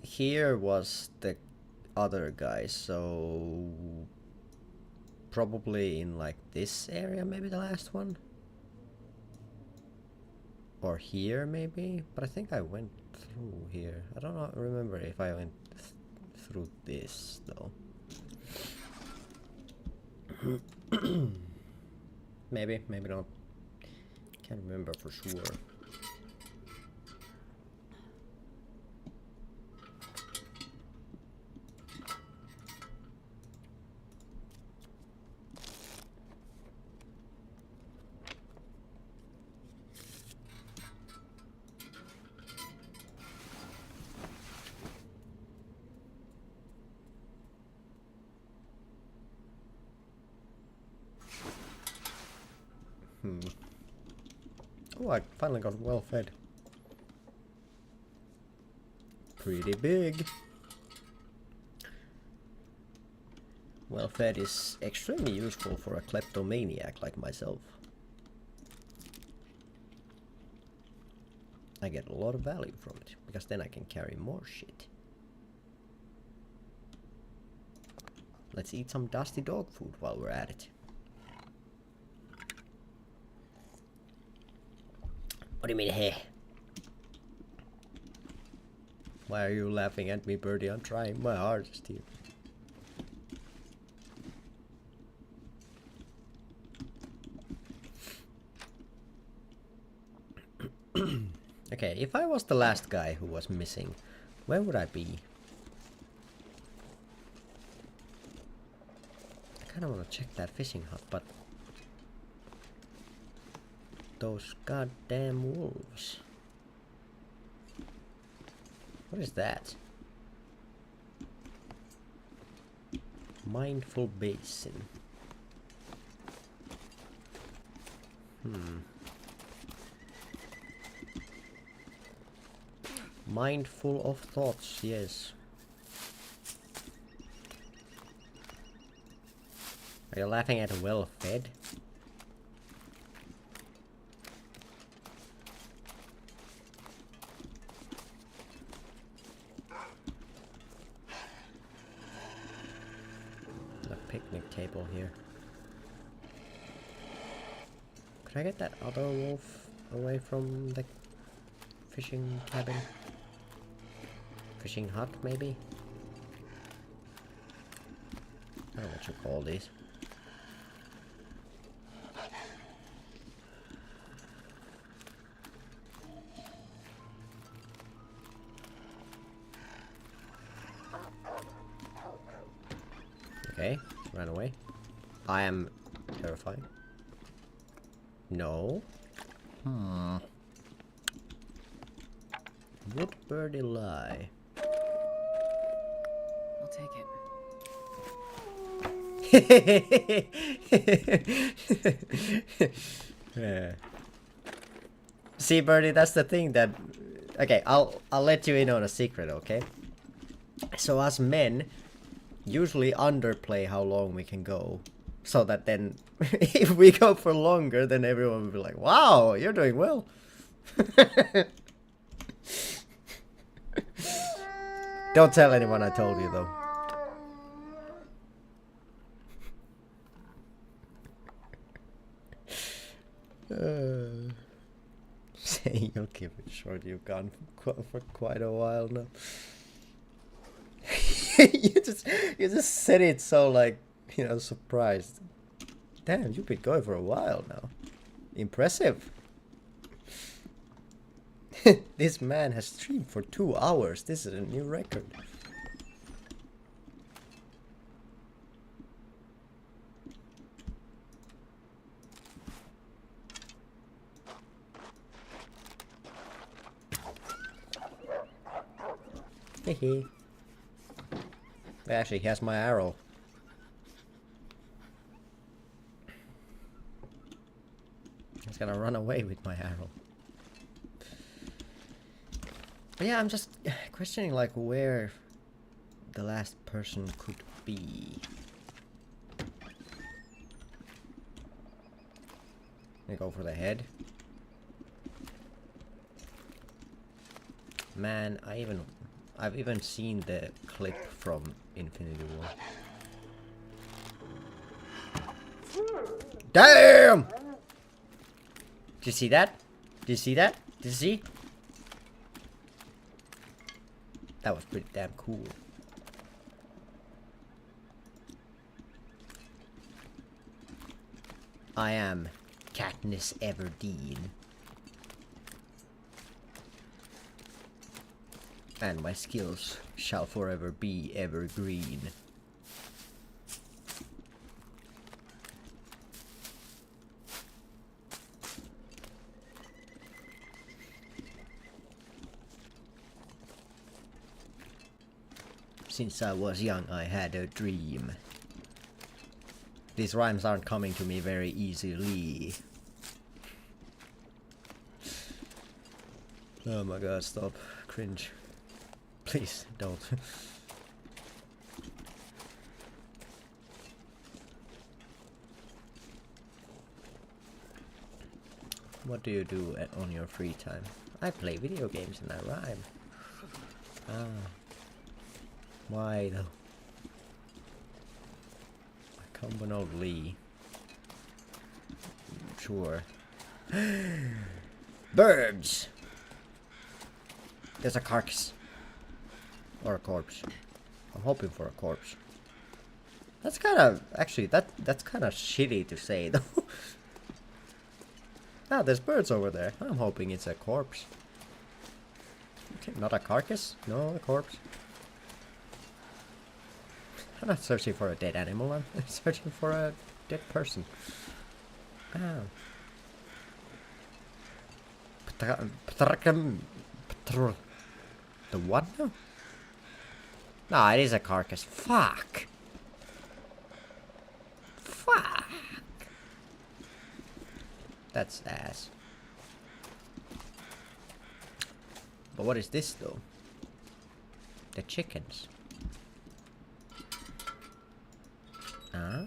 Here was the other guy, so probably in like this area, maybe the last one. Or here maybe, but I think I went through here. I don't know, remember if I went through this though. Maybe not. Can't remember for sure. Oh, I finally got well fed. Pretty big. Well fed is extremely useful for a kleptomaniac like myself. I get a lot of value from it, because then I can carry more shit. Let's eat some dusty dog food while we're at it. What do you mean, hey? Why are you laughing at me, birdie? I'm trying my hardest here. Okay, if I was the last guy who was missing, where would I be? I kinda wanna check that fishing hut, but those goddamn wolves. What is that? Mindful basin. Mindful of thoughts, yes. Are you laughing at a well-fed? A picnic table here. Could I get that other wolf away from the fishing cabin? Fishing hut, maybe? I don't know what you call these. Okay, ran away. I am terrified. No. Would birdie lie? I'll take it. Yeah. See, birdie, that's the thing that. Okay, I'll let you in on a secret, okay? So us men usually underplay how long we can go, so that then if we go for longer, then everyone will be like, "Wow, you're doing well." Don't tell anyone I told you, though. Saying you'll keep it short, you've gone for quite a while now. you just said it so, like, you know, surprised. Damn, you've been going for a while now. Impressive. This man has streamed for 2 hours. This is a new record. Hehe. Actually, he has my arrow. He's gonna run away with my arrow. But yeah, I'm just questioning, like, where the last person could be. I go for the head. Man, I've even seen the clip from Infinity War. Damn! Did you see that? Did you see that? Did you see? That was pretty damn cool. I am Katniss Everdeen. And my skills shall forever be evergreen. Since I was young, I had a dream. These rhymes aren't coming to me very easily. Oh my god, stop. Cringe. Please, don't. What do you do on your free time? I play video games and I rhyme. Ah. Why though? I come with old Lee. Sure. Birds! There's a carcass. Or a corpse. I'm hoping for a corpse. That's kind of... Actually, that's kind of shitty to say, though. Ah, there's birds over there. I'm hoping it's a corpse. Okay, not a carcass? No, a corpse. I'm not searching for a dead animal. I'm searching for a dead person. Ah. The what now? No, it is a carcass. Fuck. Fuck. That's ass. But what is this though? The chickens. Ah.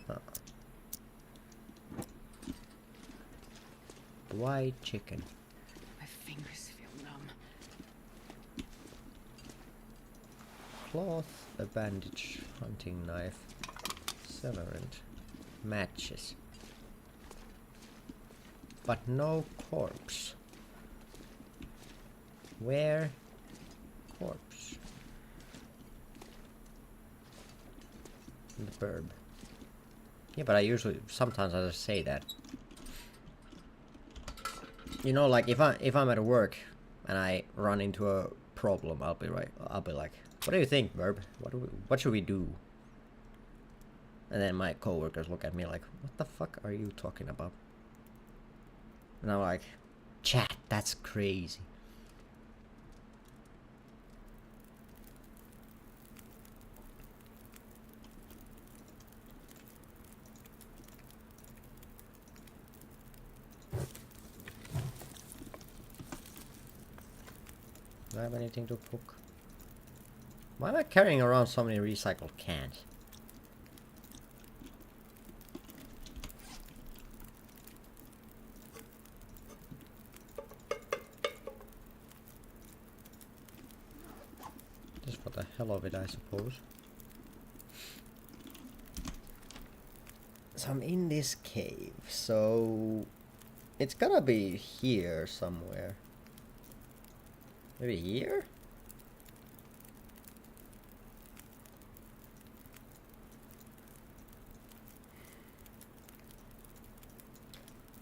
White chicken. My fingers feel numb. Cloth, a bandage, hunting knife, severant, matches. But no corpse. Where? Corpse. In the burb. Yeah, but I usually, sometimes I just say that. You know, like if I'm at work and I run into a problem, I'll be like, what do you think, Verb? What should we do? And then my coworkers look at me like, what the fuck are you talking about? And I'm like, chat, that's crazy. Do I have anything to cook? Why am I carrying around so many recycled cans? Just for the hell of it, I suppose. So I'm in this cave, so it's gotta be here somewhere. Maybe here?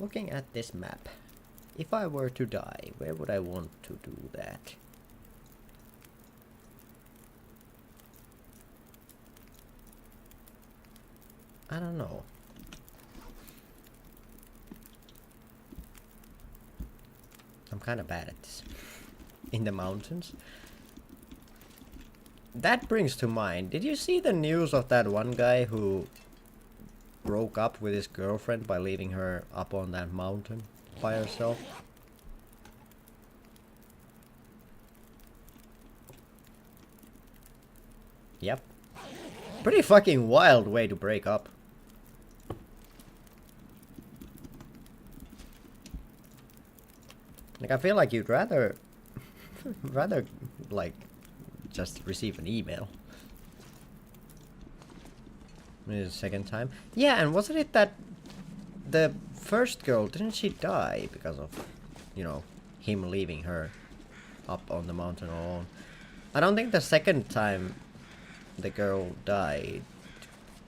Looking at this map, if I were to die, where would I want to do that? I don't know. I'm kind of bad at this. In the mountains. That brings to mind, did you see the news of that one guy who broke up with his girlfriend by leaving her up on that mountain by herself? Yep. Pretty fucking wild way to break up. Like, I feel like you'd rather like just receive an email. Maybe the second time. Yeah, and wasn't it that the first girl, didn't she die because of, you know, him leaving her up on the mountain alone? I don't think the second time the girl died,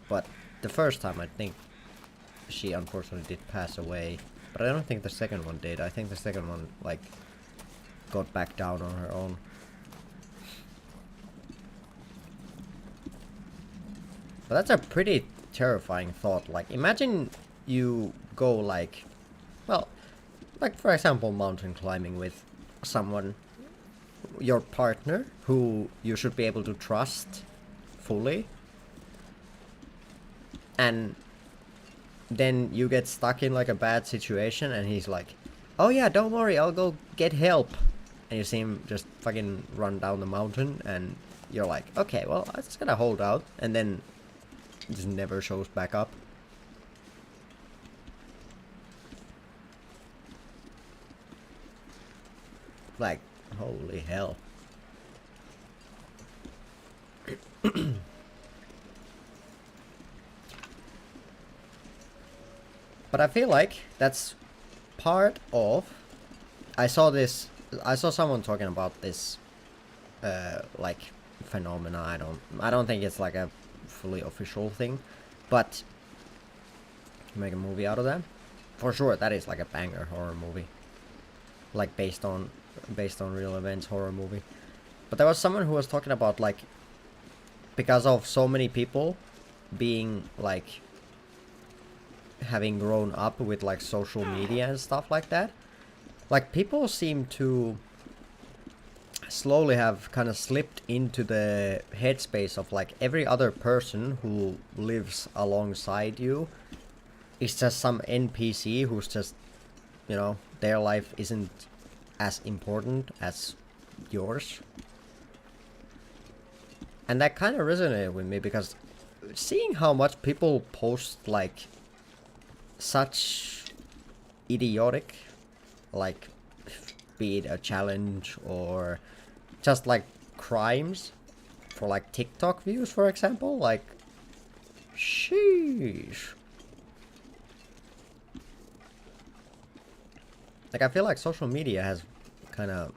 but the first time I think she unfortunately did pass away. But I don't think the second one did. I think the second one, like, got back down on her own. But that's a pretty terrifying thought. Like, imagine you go like, well, like for example, mountain climbing with someone, your partner, who you should be able to trust fully. And then you get stuck in like a bad situation and he's like, oh yeah, don't worry, I'll go get help. And you see him just fucking run down the mountain and you're like, okay, well, I'm just gonna hold out. And then it just never shows back up. Like, holy hell. But I feel like that's part of... I saw someone talking about this like phenomena. I don't think it's like a fully official thing, but make a movie out of that. For sure, that is like a banger horror movie. Like based on real events horror movie. But there was someone who was talking about like, because of so many people being like having grown up with like social media and stuff like that, like people seem to slowly have kind of slipped into the headspace of like every other person who lives alongside you is just some NPC who's just, you know, their life isn't as important as yours. And that kind of resonated with me because seeing how much people post like such idiotic like, be it a challenge or just like crimes for like TikTok views, for example. Like, sheesh. Like, I feel like social media has kind of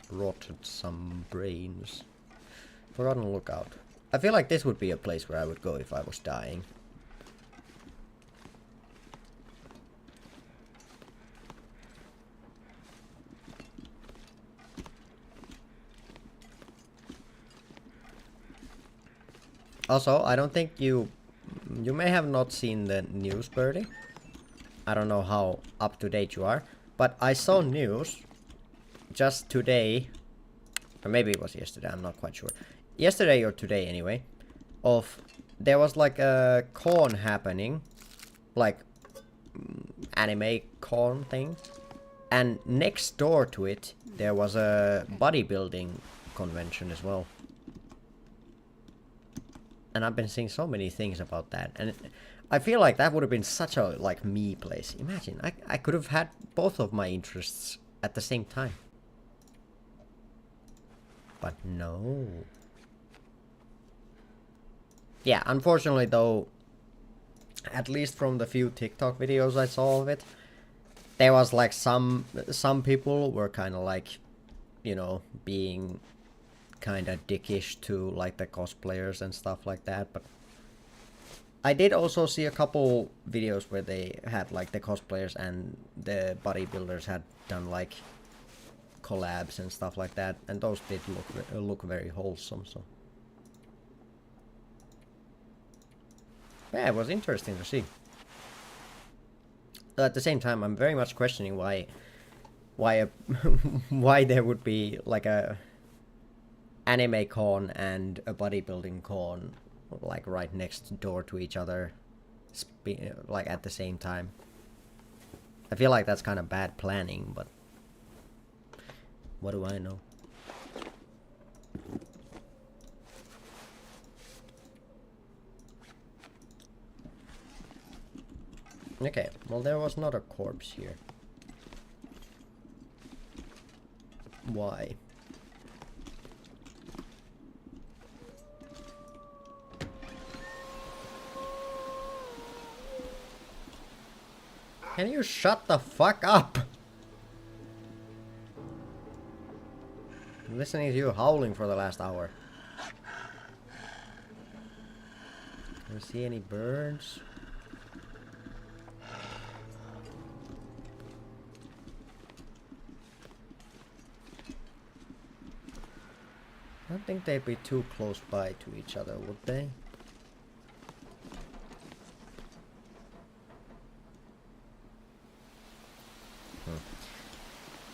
rotted some brains. Forgotten Lookout. I feel like this would be a place where I would go if I was dying. Also, I don't think you may have not seen the news, Birdie. I don't know how up to date you are, but I saw news just today, or maybe it was yesterday, I'm not quite sure. Yesterday or today anyway, of there was like a con happening, like anime con thing, and next door to it there was a bodybuilding convention as well. And I've been seeing so many things about that, and I feel like that would have been such a like me place. Imagine I could have had both of my interests at the same time. But no. Yeah, unfortunately though, at least from the few TikTok videos I saw of it, there was like some people were kind of like, you know, being kind of dickish to like the cosplayers and stuff like that. But I did also see a couple videos where they had like the cosplayers and the bodybuilders had done like collabs and stuff like that, and those did look very wholesome. So yeah, it was interesting to see. But at the same time, I'm very much questioning why why there would be like a anime con and a bodybuilding con like right next door to each other, like at the same time. I feel like that's kind of bad planning, but what do I know? Okay, well there was not a corpse here. Why? Can you shut the fuck up? I'm listening to you howling for the last hour. Can you see any birds? I don't think they'd be too close by to each other, would they?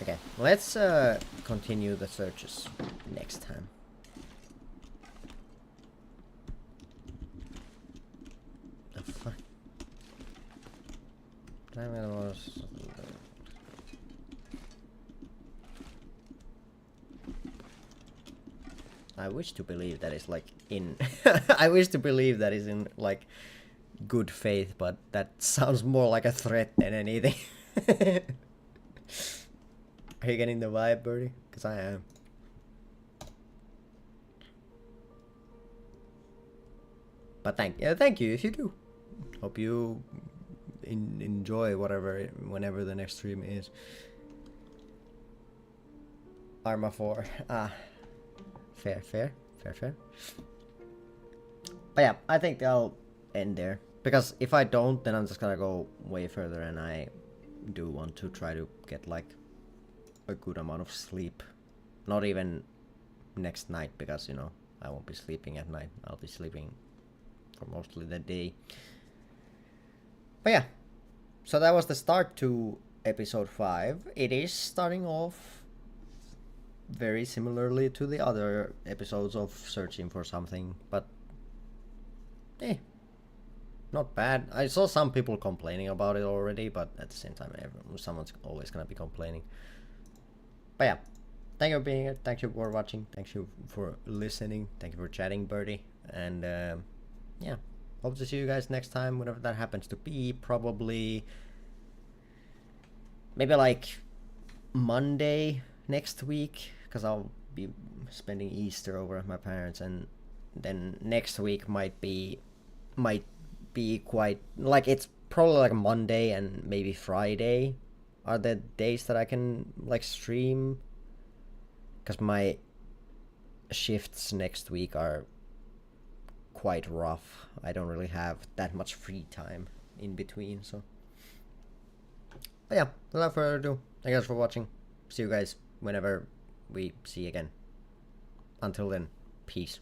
Okay, let's continue the searches next time. The fuck? I wish to believe that is like in I wish to believe that is in like good faith, but that sounds more like a threat than anything. Are you getting the vibe, Birdie? Because I am. But thank you if you do. Hope you enjoy whenever the next stream is. Arma 4. Fair. But yeah, I think I'll end there. Because if I don't, then I'm just gonna go way further, and I do want to try to get like a good amount of sleep. Not even next night, because you know I won't be sleeping at night. I'll be sleeping for mostly the day. But yeah, so that was the start to episode 5. It is starting off very similarly to the other episodes of Searching for Something, but not bad. I saw some people complaining about it already, but at the same time, someone's always gonna be complaining. But yeah, thank you for being here. Thank you for watching. Thank you for listening. Thank you for chatting, Birdie. And yeah, hope to see you guys next time, whenever that happens to be. Probably maybe like Monday next week, because I'll be spending Easter over at my parents, and then next week might be quite like, it's probably like Monday and maybe Friday are the days that I can like stream, because my shifts next week are quite rough. I don't really have that much free time in between, so. But yeah, without further ado, thank you guys for watching. See you guys whenever we see again. Until then, peace.